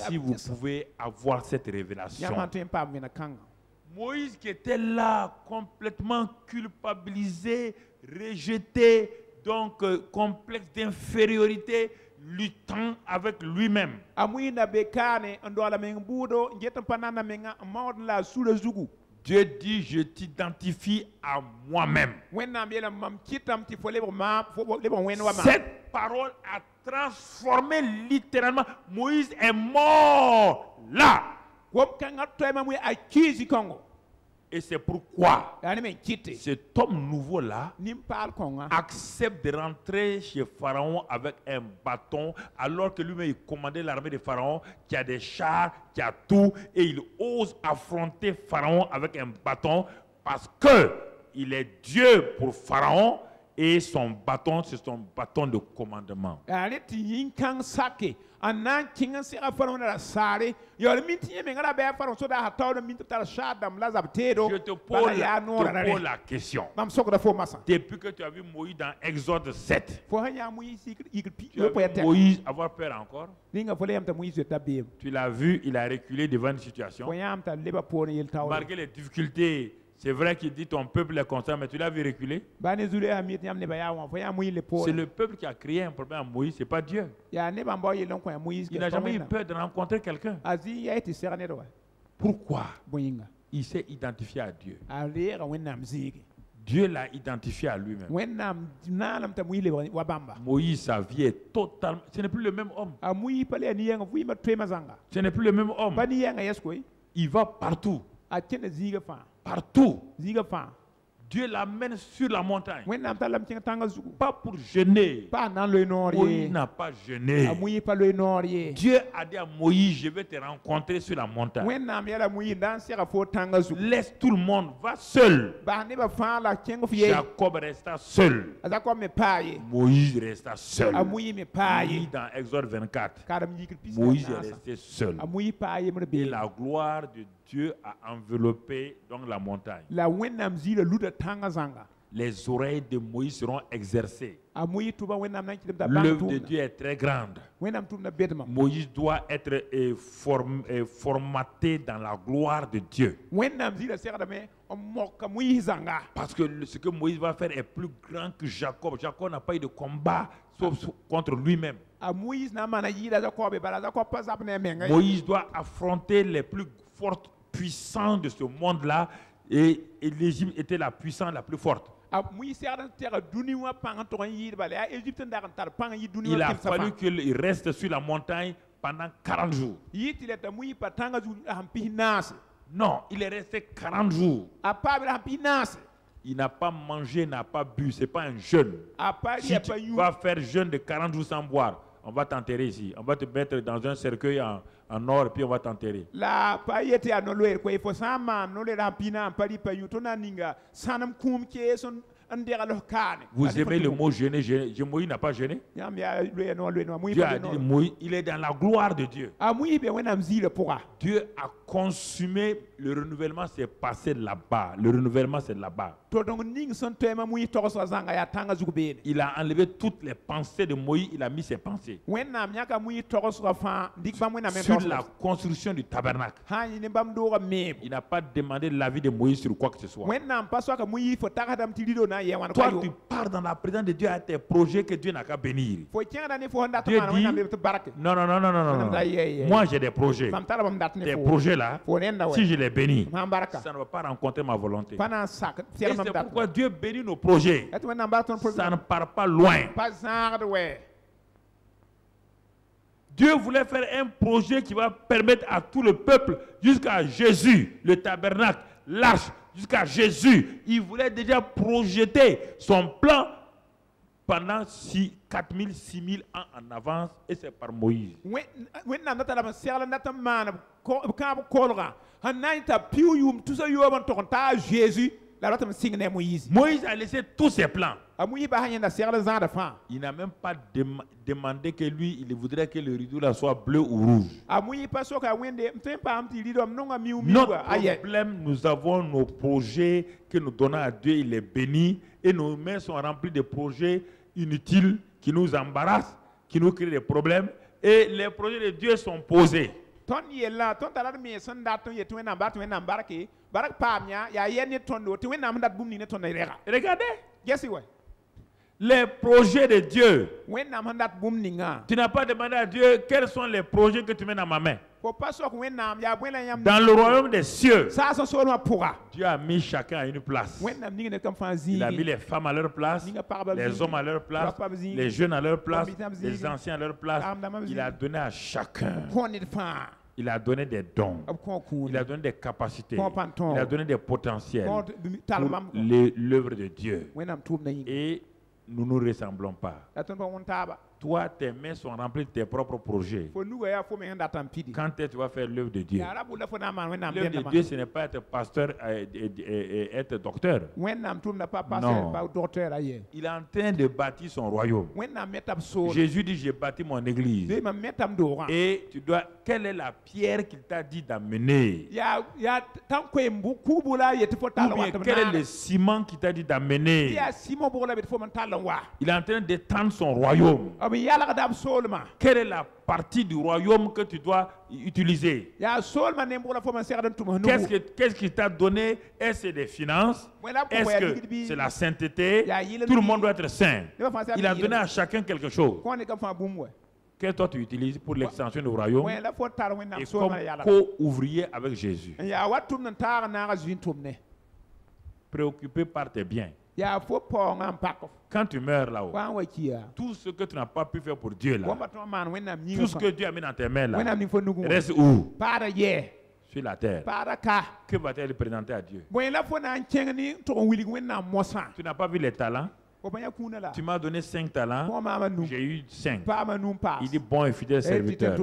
Si vous pouvez avoir cette révélation. Moïse qui était là, complètement culpabilisé, rejeté, donc complexe d'infériorité, luttant avec lui-même. Dieu dit, je t'identifie à moi-même. Cette parole a transformé littéralement. Moïse est mort là. Et c'est pourquoi cet homme nouveau-là accepte de rentrer chez Pharaon avec un bâton, alors que lui-même il commandait l'armée de Pharaon, qui a des chars, qui a tout, et il ose affronter Pharaon avec un bâton, parce que il est Dieu pour Pharaon, et son bâton, c'est son bâton de commandement. Je te pose la question. Depuis que tu as vu Moïse dans Exode 7, tu as vu Moïse avoir peur encore? Tu l'as vu, il a reculé devant une situation. Malgré les difficultés, c'est vrai qu'il dit ton peuple est constant, mais tu l'as vu reculer? C'est le peuple qui a créé un problème à Moïse, ce n'est pas Dieu. Il n'a jamais eu peur de rencontrer quelqu'un. Pourquoi? Il s'est identifié à Dieu. Dieu l'a identifié à lui-même. Moïse, sa vie est totalement... Ce n'est plus le même homme. Ce n'est plus le même homme. Il va partout. Partout. Dieu l'amène sur la montagne. Pas pour jeûner. Moïse n'a pas jeûné. Dieu a dit à Moïse, je vais te rencontrer sur la montagne. Laisse tout le monde, va seul. Jacob resta seul. Moïse resta seul. Dans Exode 24, Moïse est resté seul. Et la gloire de Dieu a enveloppé donc la montagne. Les oreilles de Moïse seront exercées. L'œuvre de Dieu est très grande. Moïse doit être formaté dans la gloire de Dieu. Parce que ce que Moïse va faire est plus grand que Jacob. Jacob n'a pas eu de combat sauf contre lui-même. Moïse doit affronter les plus fortes puissances de ce monde-là, et l'Égypte était la puissance la plus forte. Il a fallu qu'il reste sur la montagne pendant 40 jours. Non, il est resté 40 jours. Il n'a pas mangé, n'a pas bu. Ce n'est pas un jeûne. Si tu vas faire jeûne de 40 jours sans boire, on va t'enterrer ici. On va te mettre dans un cercueil en or et puis on va t'enterrer. Vous aimez le mot gêner, Moïse n'a pas gêné. Dieu a dit, Moïse, il est dans la gloire de Dieu. Dieu a consumé le renouvellement, c'est passé là-bas. Le renouvellement, c'est là-bas. Il a enlevé toutes les pensées de Moïse, il a mis ses pensées sur la construction du tabernacle. Il n'a pas demandé l'avis de Moïse sur quoi que ce soit. Toi, tu pars dans la présence de Dieu à tes projets que Dieu n'a qu'à bénir. Dieu dit, non. Moi, j'ai des projets. Tes projets là, si je les bénis, ça ne va pas rencontrer ma volonté. Et c'est pourquoi Dieu bénit nos projets. Ça ne part pas loin. Dieu voulait faire un projet qui va permettre à tout le peuple, jusqu'à Jésus, le tabernacle, l'arche, jusqu'à Jésus. Il voulait déjà projeter son plan pendant 4000, 6000 ans en avance, et c'est par Moïse. Moïse a laissé tous ses plans. Il n'a même pas demandé que lui, il voudrait que le rideau là soit bleu ou rouge. Notre problème, nous avons nos projets que nous donnons à Dieu, il est béni, et nos mains sont remplies de projets inutiles qui nous embarrassent, qui nous créent des problèmes, et les projets de Dieu sont posés. Regardez. Les projets de Dieu. Tu n'as pas demandé à Dieu quels sont les projets que tu mets dans ma main. Dans le royaume des cieux, Dieu a mis chacun à une place. Il a mis les femmes à leur place, les hommes à leur place, les jeunes à leur place, les anciens à leur place. Il a donné à chacun. Il a donné des dons. Il a donné des capacités. Il a donné des potentiels pour l'œuvre de Dieu. Et nous ne nous ressemblons pas. Toi, tes mains sont remplies de tes propres projets. Quand tu vas faire l'œuvre de Dieu? L'œuvre de Dieu, ce n'est pas être pasteur et être docteur. Non. Il est en train de bâtir son royaume. Jésus dit, j'ai bâti mon église. Et tu dois, quelle est la pierre qu'il t'a dit d'amener? Ou bien, quel est le ciment qu'il t'a dit d'amener? Il est en train d'étendre son royaume. Quelle est la partie du royaume que tu dois utiliser? Qu'est-ce qu'il t'a donné? Est-ce des finances? Est-ce que c'est la sainteté? Tout le monde doit être saint. Il a donné à chacun quelque chose. Que toi tu utilises pour l'extension du royaume et comme co-ouvrier avec Jésus. Préoccupé par tes biens. Quand tu meurs là-haut, tout ce que tu n'as pas pu faire pour Dieu là, tout ce que Dieu a mis dans tes mains là, reste où? Sur la terre. Que va-t-elle présenter à Dieu? Tu n'as pas vu les talents? Tu m'as donné 5 talents, j'ai eu 5. Il dit bon et fidèle serviteur.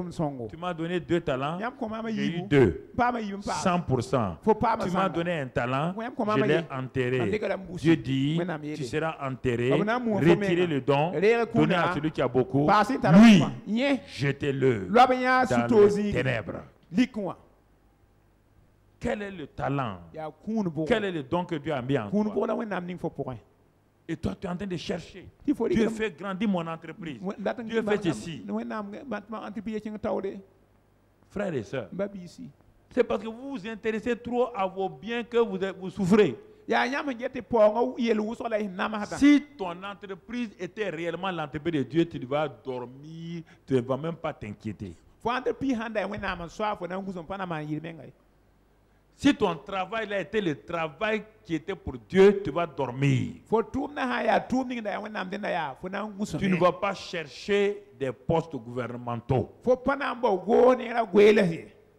Tu m'as donné 2 talents, j'ai eu 2. 100%. Tu m'as donné un talent, je l'ai enterré. Dieu dit, tu seras enterré, retirez le don, donnez à celui qui a beaucoup. Lui, jetez-le dans les ténèbres. Quel est le talent? Quel est le don que Dieu a mis en toi? Et toi, tu es en train de chercher. Dieu fait grandir mon entreprise. Dieu fait ceci. Frères et sœurs, c'est parce que vous vous intéressez trop à vos biens que vous souffrez. Si ton entreprise était réellement l'entreprise de Dieu, tu vas dormir, tu ne vas même pas t'inquiéter. Si ton travail a été le travail qui était pour Dieu, tu vas dormir. Tu ne vas pas chercher des postes gouvernementaux.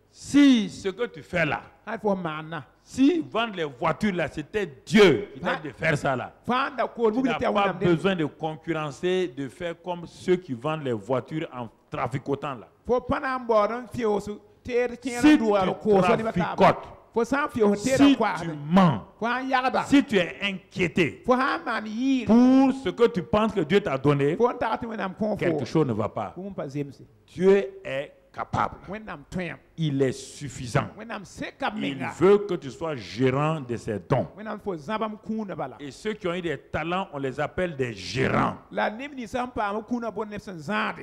Si ce que tu fais là, si vendre les voitures là, c'était Dieu qui t'a dit de faire ça là, tu n'as pas besoin de concurrencer, de faire comme ceux qui vendent les voitures en traficotant là. Si tu traficotes, Si tu mens, si tu es inquiété pour ce que tu penses que Dieu t'a donné, quelque chose ne va pas. Dieu est capable. Il est suffisant. Il veut que tu sois gérant de ses dons. Et ceux qui ont eu des talents, on les appelle des gérants.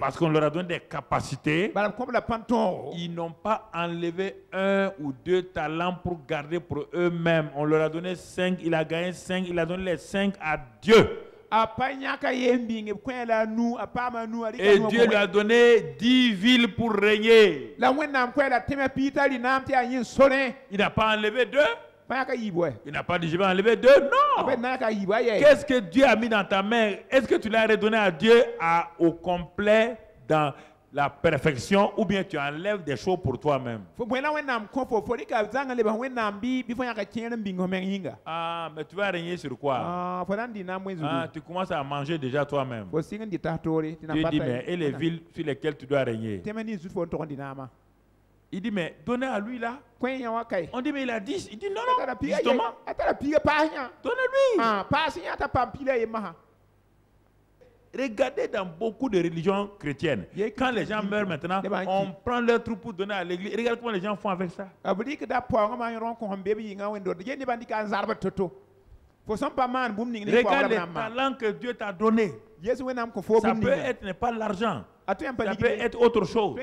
Parce qu'on leur a donné des capacités. Ils n'ont pas enlevé 1 ou 2 talents pour garder pour eux-mêmes. On leur a donné 5, il a gagné 5, il a donné les 5 à Dieu. Et Dieu lui a donné 10 villes pour régner. Il n'a pas enlevé 2. Il n'a pas dit je vais enlever 2. Non. Qu'est-ce que Dieu a mis dans ta main? Est-ce que tu l'as redonné à Dieu au complet dans la perfection, ou bien tu enlèves des choses pour toi-même? Ah, mais tu vas régner sur quoi? Tu commences à manger déjà toi-même. Tu dis, mais et les villes sur lesquelles tu dois régner? Il dit, mais donnez à lui là. On dit, mais il a 10. Il dit, non, non, justement. Donnez-lui. Regardez dans beaucoup de religions chrétiennes, quand les gens meurent maintenant, on prend leur trou pour donner à l'église. Regarde comment les gens font avec ça. Regarde les talents que Dieu t'a donnés. Ça peut être n'est pas l'argent. Ça peut être autre chose.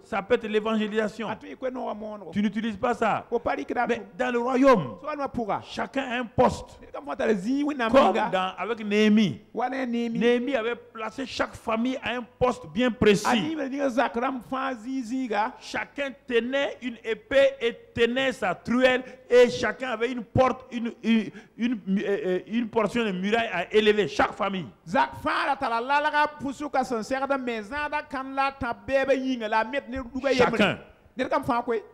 Ça peut être l'évangélisation. Tu n'utilises pas ça. Mais dans le royaume, chacun a un poste. Comme avec Néhémie. Néhémie avait placé chaque famille à un poste bien précis. Chacun tenait une épée et tenait sa truelle, et chacun avait une porte, une portion de muraille à élever. Chaque famille. Chacun.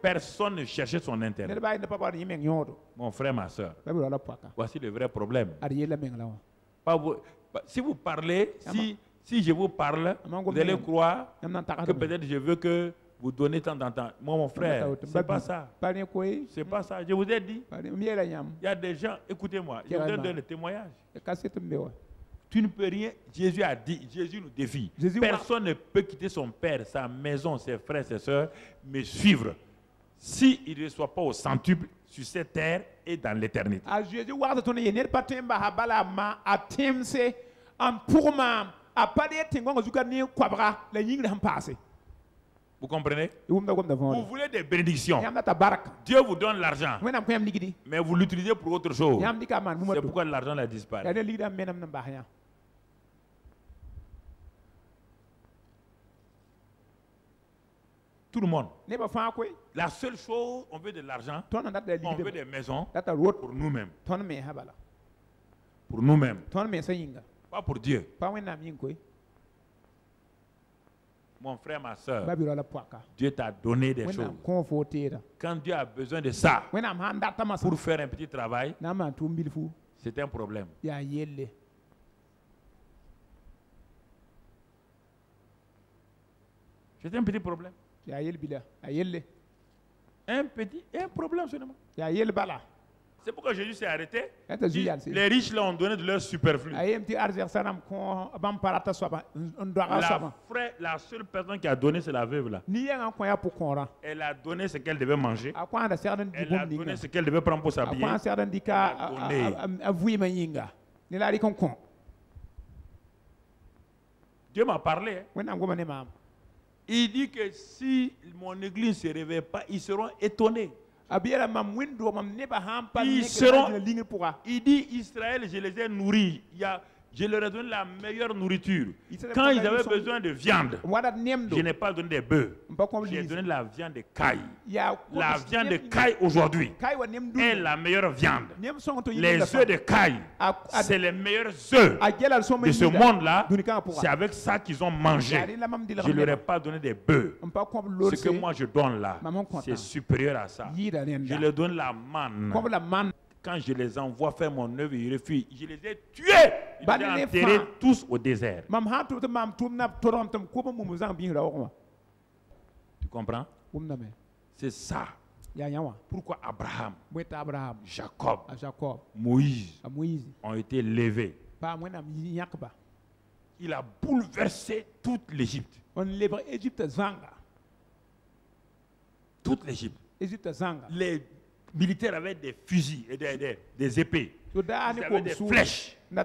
Personne ne cherchait son intérêt. Mon frère, ma soeur, voici le vrai problème. Si vous parlez, si je vous parle, vous allez croire que peut-être je veux que vous donnez tant en temps. Moi, mon frère, c'est pas ça. C'est pas ça. Je vous ai dit, il y a des gens, écoutez-moi, je vous donne le témoignage. Tu ne peux rien. Jésus a dit, Jésus nous défie. Personne ne peut quitter son père, sa maison, ses frères, ses soeurs, me suivre s'il ne soit pas au centuple sur cette terre et dans l'éternité. Vous comprenez? Vous voulez des bénédictions. Dieu vous donne l'argent, mais vous l'utilisez pour autre chose. C'est pourquoi l'argent a disparu. Tout le monde. La seule chose, on veut de l'argent, on veut des maisons pour nous-mêmes. Pour nous-mêmes. Pas pour Dieu. Mon frère, ma soeur, Dieu t'a donné des choses. Quand Dieu a besoin de ça pour faire un petit travail, c'est un problème. C'est un petit problème. Un problème seulement. C'est pourquoi Jésus s'est arrêté. Les riches là ont donné de leur superflu. La seule personne qui a donné, c'est la veuve là. Elle a donné ce qu'elle devait manger. Elle a donné ce qu'elle devait prendre pour s'habiller. Dieu m'a parlé. Il dit que si mon église ne se réveille pas, ils seront étonnés. Il dit, Israël, je les ai nourris. Je leur ai donné la meilleure nourriture. Quand ils avaient besoin de viande, je n'ai pas donné des bœufs. J'ai donné la viande de caille. La viande de caille aujourd'hui est la meilleure viande. Les œufs de caille, c'est les meilleurs œufs de ce monde-là. C'est avec ça qu'ils ont mangé. Je ne leur ai pas donné des bœufs. Ce que moi je donne là, c'est supérieur à ça. Je leur donne la manne. Quand je les envoie faire mon œuvre, ils refusent. Je les ai tués. Ils les ai enterrés tous au désert. Tu comprends? C'est ça. Pourquoi Abraham, Jacob, Moïse ont été levés? Il a bouleversé toute l'Égypte. Toute l'Égypte. Les militaires avaient des fusils et des épées. Ils avaient des flèches. Mais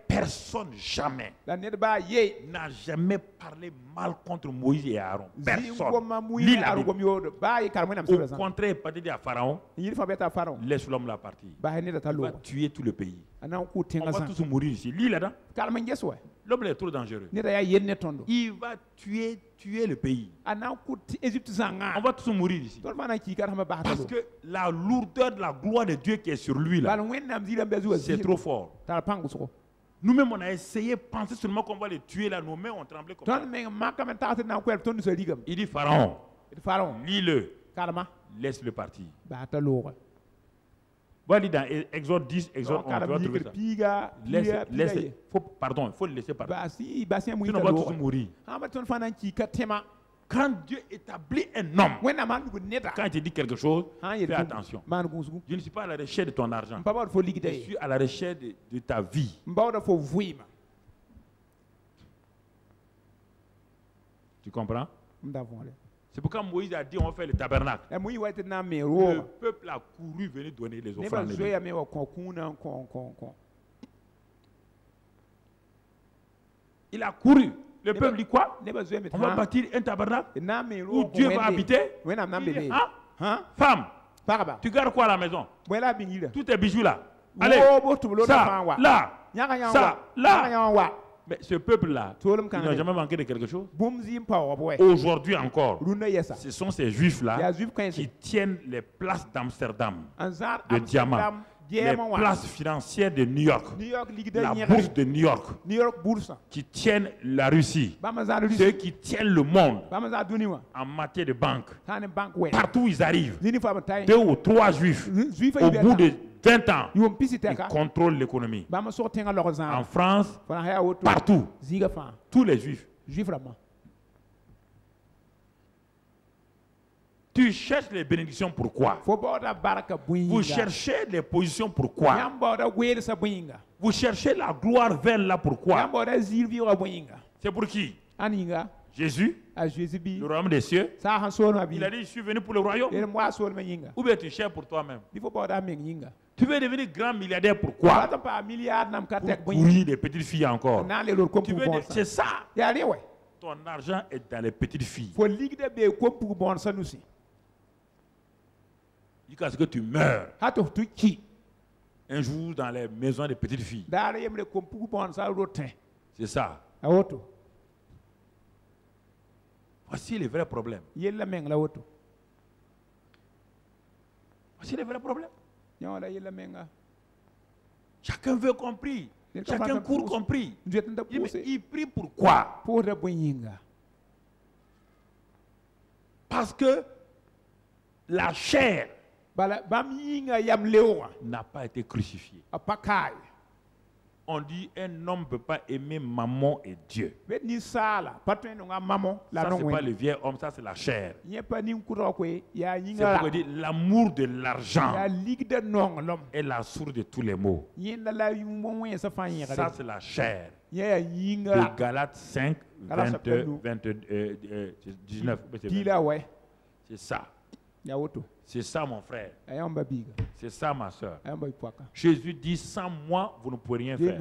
personne jamais n'a jamais parlé mal contre Moïse et Aaron. Personne. Au contraire, pas dit à Pharaon, laisse l'homme la partie. Il va tuer tout le pays. On va tous mourir ici. Lis là-dedans. L'homme est trop dangereux. Il va tuer le pays. On va tous mourir ici. Parce que la lourdeur de la gloire de Dieu qui est sur lui là, c'est trop fort. Nous-mêmes, on a essayé de penser seulement qu'on va les tuer là, nos mains ont tremblé comme ça. Il dit Pharaon, lis-le, laisse-le partir. Voilà, dans Exode 10, Exode 11, tu vas trouver ça. Il faut le laisser partir. Sinon, on va tous mourir. Quand Dieu établit un homme, quand il te dit quelque chose, fais attention. Je ne suis pas à la recherche de ton argent. Je suis à la recherche de ta vie. Tu comprends? C'est pourquoi Moïse a dit on va faire le tabernacle. Le peuple a couru venir donner les offrandes. Il a couru. Le peuple dit quoi? On va bâtir un tabernacle où Dieu va habiter. Il dit, femme, tu gardes quoi à la maison? Tous tes bijoux là. Allez, ça, là. Mais ce peuple-là, il n'a jamais manqué de quelque chose. Aujourd'hui encore, ce sont ces juifs-là qui tiennent les places d'Amsterdam, de diamants, les places financières de New York, la bourse de New York, qui tiennent la Russie, ceux qui tiennent le monde en matière de banque. Partout où ils arrivent, 2 ou 3 juifs, au bout de 20 ans, ils contrôlent l'économie. En France, partout, tous les juifs. Tu cherches les bénédictions, pourquoi? Vous cherchez les positions, pourquoi? Vous cherchez la gloire vers là, pourquoi? C'est pour qui? Jésus, le royaume des cieux. Il a dit, je suis venu pour le royaume. Ou bien tu cherches pour toi-même. Tu veux devenir grand milliardaire, pourquoi? Pour courir des petites filles encore. C'est ça. Ton argent est dans les petites filles. Jusqu'à ce que tu meurs un jour dans les maisons des petites filles. C'est ça. Voici les vrais problèmes. Voici les vrais problèmes. Chacun veut compris. Chacun court compris. Il prie pourquoi? Parce que la chair n'a pas été crucifiée. On dit un homme ne peut pas aimer maman et Dieu. Ça, c'est pas le vieil homme, ça c'est la chair. C'est pourquoi on dit l'amour de l'argent est la source de tous les maux. Ça c'est la chair. De Galates 5, 19. C'est ça. C'est ça, mon frère. C'est ça, ma soeur. Jésus dit, sans moi, vous ne pouvez rien faire.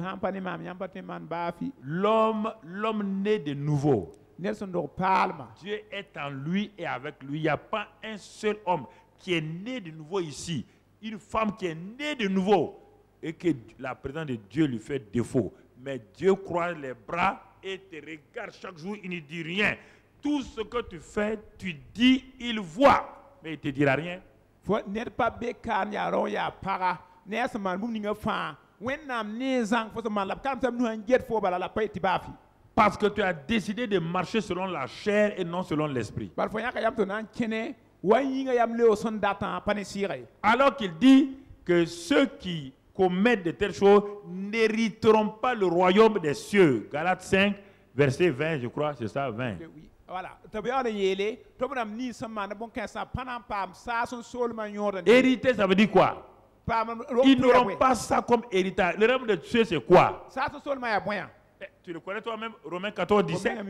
L'homme né de nouveau. Dieu est en lui et avec lui. Il n'y a pas un seul homme qui est né de nouveau ici. Une femme qui est née de nouveau et que la présence de Dieu lui fait défaut. Mais Dieu croise les bras et te regarde chaque jour. Il ne dit rien. Tout ce que tu fais, tu dis, il voit. Mais il ne te dira rien. Parce que tu as décidé de marcher selon la chair et non selon l'esprit. Alors qu'il dit que ceux qui commettent de telles choses n'hériteront pas le royaume des cieux. Galates 5, verset 20, je crois, c'est ça, 20. Voilà. Hériter, ça veut dire quoi? Ils n'auront pas ça comme héritage. Le règne de Dieu, c'est quoi? Tu le connais toi-même, Romains 14, 17. 1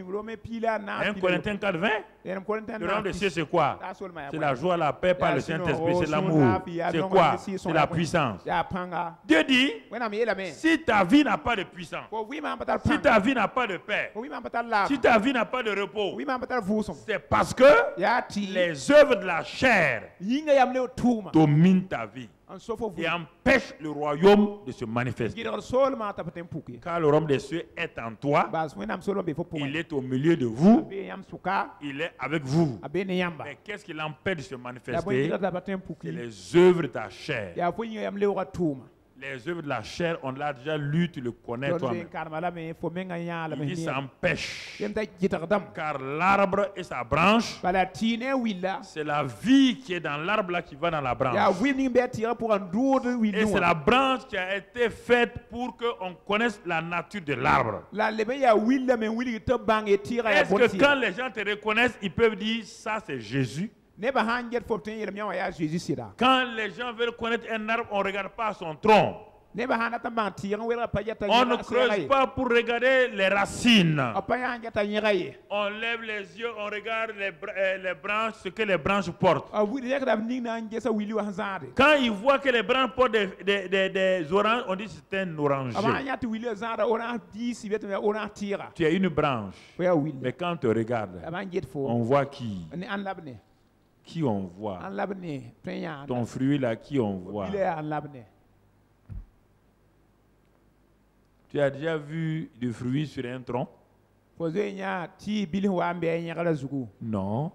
Corinthiens 4, 20. Le règne de Dieu, c'est quoi? C'est la joie, la paix par le Saint-Esprit, c'est l'amour. C'est quoi? C'est la puissance. Dieu dit, si ta vie n'a pas de puissance, si ta vie n'a pas de paix, si ta vie n'a pas de repos, c'est parce que les œuvres de la chair dominent ta vie et empêchent le royaume de se manifester. Car le royaume des cieux est en toi, il est au milieu de vous, il est avec vous. Mais qu'est-ce qui l'empêche de se manifester? C'est les œuvres de ta chair. Les œuvres de la chair, on l'a déjà lu, tu le connais toi-même. Il dit ça empêche. Car l'arbre et sa branche, c'est la vie qui est dans l'arbre là qui va dans la branche. Et c'est la branche qui a été faite pour qu'on connaisse la nature de l'arbre. Est-ce que quand les gens te reconnaissent, ils peuvent dire ça c'est Jésus? Quand les gens veulent connaître un arbre, on ne regarde pas son tronc. On ne creuse pas pour regarder les racines. On lève les yeux, on regarde les branches, ce que les branches portent. Quand ils voient que les branches portent des oranges, on dit c'est un oranger. Tu as une branche. Mais quand on te regarde, on voit qui? Qui on voit? Ton fruit là, qui on voit? Tu as déjà vu du fruit sur un tronc? Non.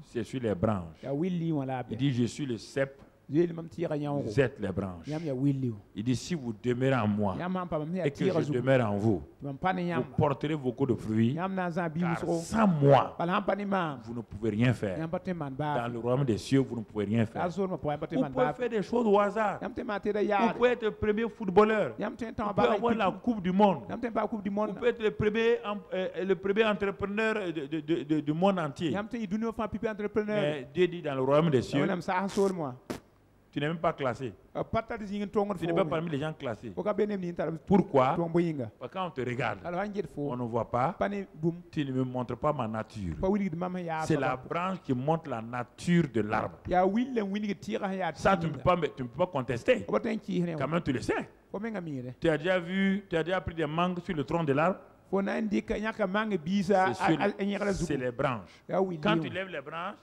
C'est sur les branches. Il dit, je suis le cep. Vous êtes les branches. Il dit, si vous demeurez en moi et que je demeure en vous, vous porterez beaucoup de fruits. Car sans moi, vous ne pouvez rien faire. Dans le royaume des cieux, vous ne pouvez rien faire. Vous pouvez faire des choses au hasard. Vous pouvez être le premier footballeur. Vous pouvez avoir la Coupe du Monde. Vous pouvez être le premier entrepreneur du monde entier. Mais Dieu dit dans le royaume des cieux, tu n'es même pas classé. Tu n'es pas parmi les gens classés. Pourquoi? Parce que quand on te regarde, on ne voit pas. Tu ne me montres pas ma nature. C'est la branche qui montre la nature de l'arbre. Ça, tu ne peux pas contester. Quand même, tu le sais. Tu as déjà pris des mangues sur le tronc de l'arbre? C'est les branches. Quand tu lèves les branches,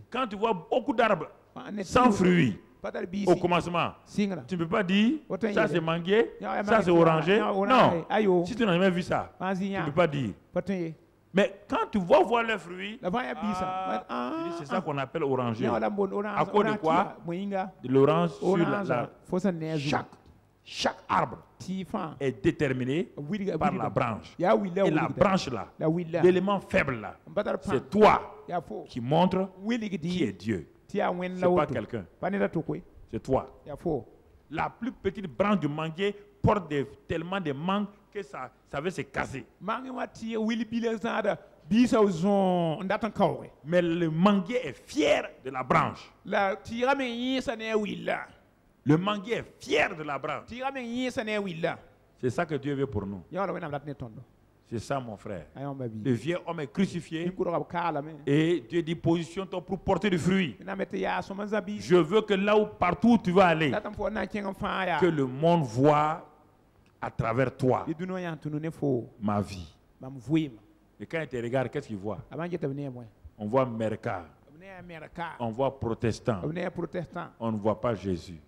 quand tu vois beaucoup d'arbres sans fruits au commencement, tu ne peux pas dire ça c'est manguier, ça c'est oranger. Non, si tu n'as jamais vu ça, tu ne peux pas dire. Mais quand tu vas voir les fruits, c'est ça qu'on appelle oranger. À cause de quoi? De l'orange sur la chaque arbre est déterminé par la branche. Et la branche là, l'élément faible là, c'est toi qui montre qui est Dieu. C'est pas quelqu'un. C'est toi. La plus petite branche du manguier porte tellement de mangues que ça veut se casser. Mais le manguier est fier de la branche. Le manguier est fier de la branche. C'est ça que Dieu veut pour nous. C'est ça, mon frère. Le vieux homme est crucifié. Et Dieu dit, positionne-toi pour porter du fruit. Je veux que là où partout où tu vas aller, que le monde voit à travers toi ma vie. Et quand il te regarde, qu'est-ce qu'il voit? On voit Merka. On voit protestant. On ne voit pas Jésus.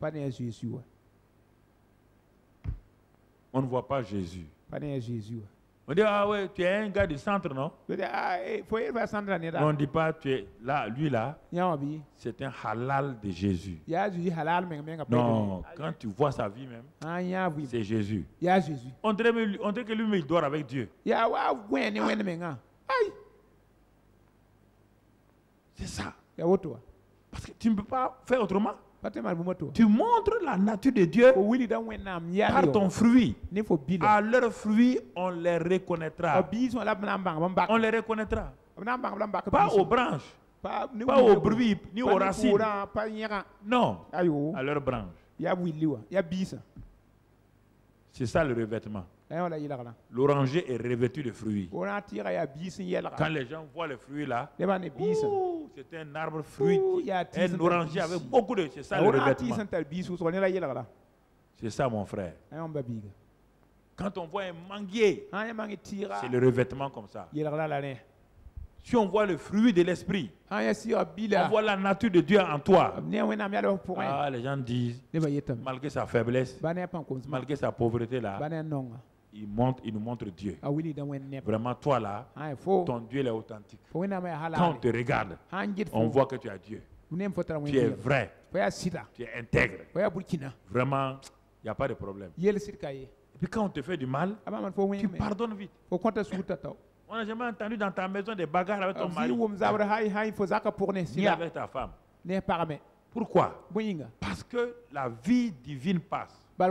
On ne voit pas Jésus. On dit, ah ouais, tu es un gars du centre, non? On ne dit pas, tu es là, lui là, c'est un halal de Jésus. Non, quand tu vois sa vie même, c'est Jésus. On dirait que lui, il dort avec Dieu. C'est ça. Parce que tu ne peux pas faire autrement. Tu montres la nature de Dieu par ton fruit. À leurs fruits, on les reconnaîtra. On les reconnaîtra. Pas aux branches, pas aux bruits, ni aux racines. Non, à leurs branches. C'est ça le revêtement. L'oranger est revêtu de fruits. Quand les gens voient les fruits là, c'est un arbre fruit, un oranger avec beaucoup de... C'est ça le revêtement. C'est ça mon frère. Quand on voit un manguier, c'est le revêtement comme ça. Si on voit le fruit de l'esprit, on voit la nature de Dieu en toi. Ah, les gens disent, malgré sa faiblesse, malgré sa pauvreté là, il nous montre Dieu. Vraiment, toi là, ton Dieu il est authentique. Quand on te regarde, on voit que tu as Dieu. Tu es vrai. Tu es intègre. Vraiment, il n'y a pas de problème. Et puis quand on te fait du mal, tu pardonnes vite. On n'a jamais entendu dans ta maison des bagarres avec ton mari, ni avec ta femme. Pourquoi? Parce que la vie divine passe. Il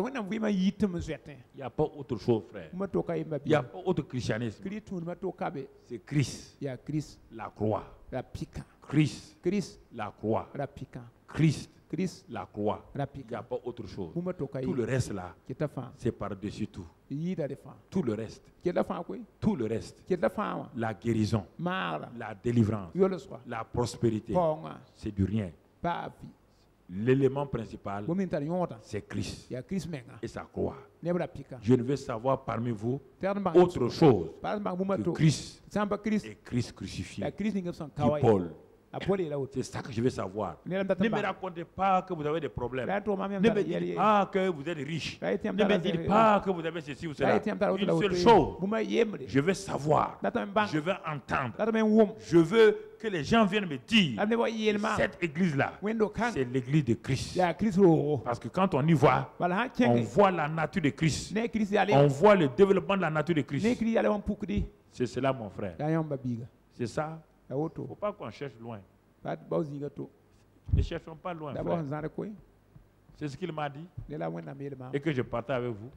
n'y a pas autre chose, frère. Il n'y a pas autre christianisme. C'est Christ. La croix. Christ. La croix. Christ. La croix. Il n'y a pas autre chose. Tout le reste là, c'est par-dessus tout. Tout le reste. Tout le reste. La guérison. La délivrance. La prospérité. C'est du rien. L'élément principal, c'est Christ et sa croix. Je ne veux savoir parmi vous autre chose que Christ et Christ crucifié. Dit Paul. C'est ça que je veux savoir. Ne me racontez pas que vous avez des problèmes. Ne me dites pas que vous êtes riche. Ne me dites pas que vous avez ceci ou cela. Une seule chose, je veux savoir, je veux entendre, je veux que les gens viennent me dire, cette église-là, c'est l'église de Christ. Parce que quand on y voit, on voit la nature de Christ. On voit le développement de la nature de Christ. C'est cela, mon frère. C'est ça. Il ne faut pas qu'on cherche loin. Ne cherchons pas loin, frère. C'est ce qu'il m'a dit et que je partage avec vous.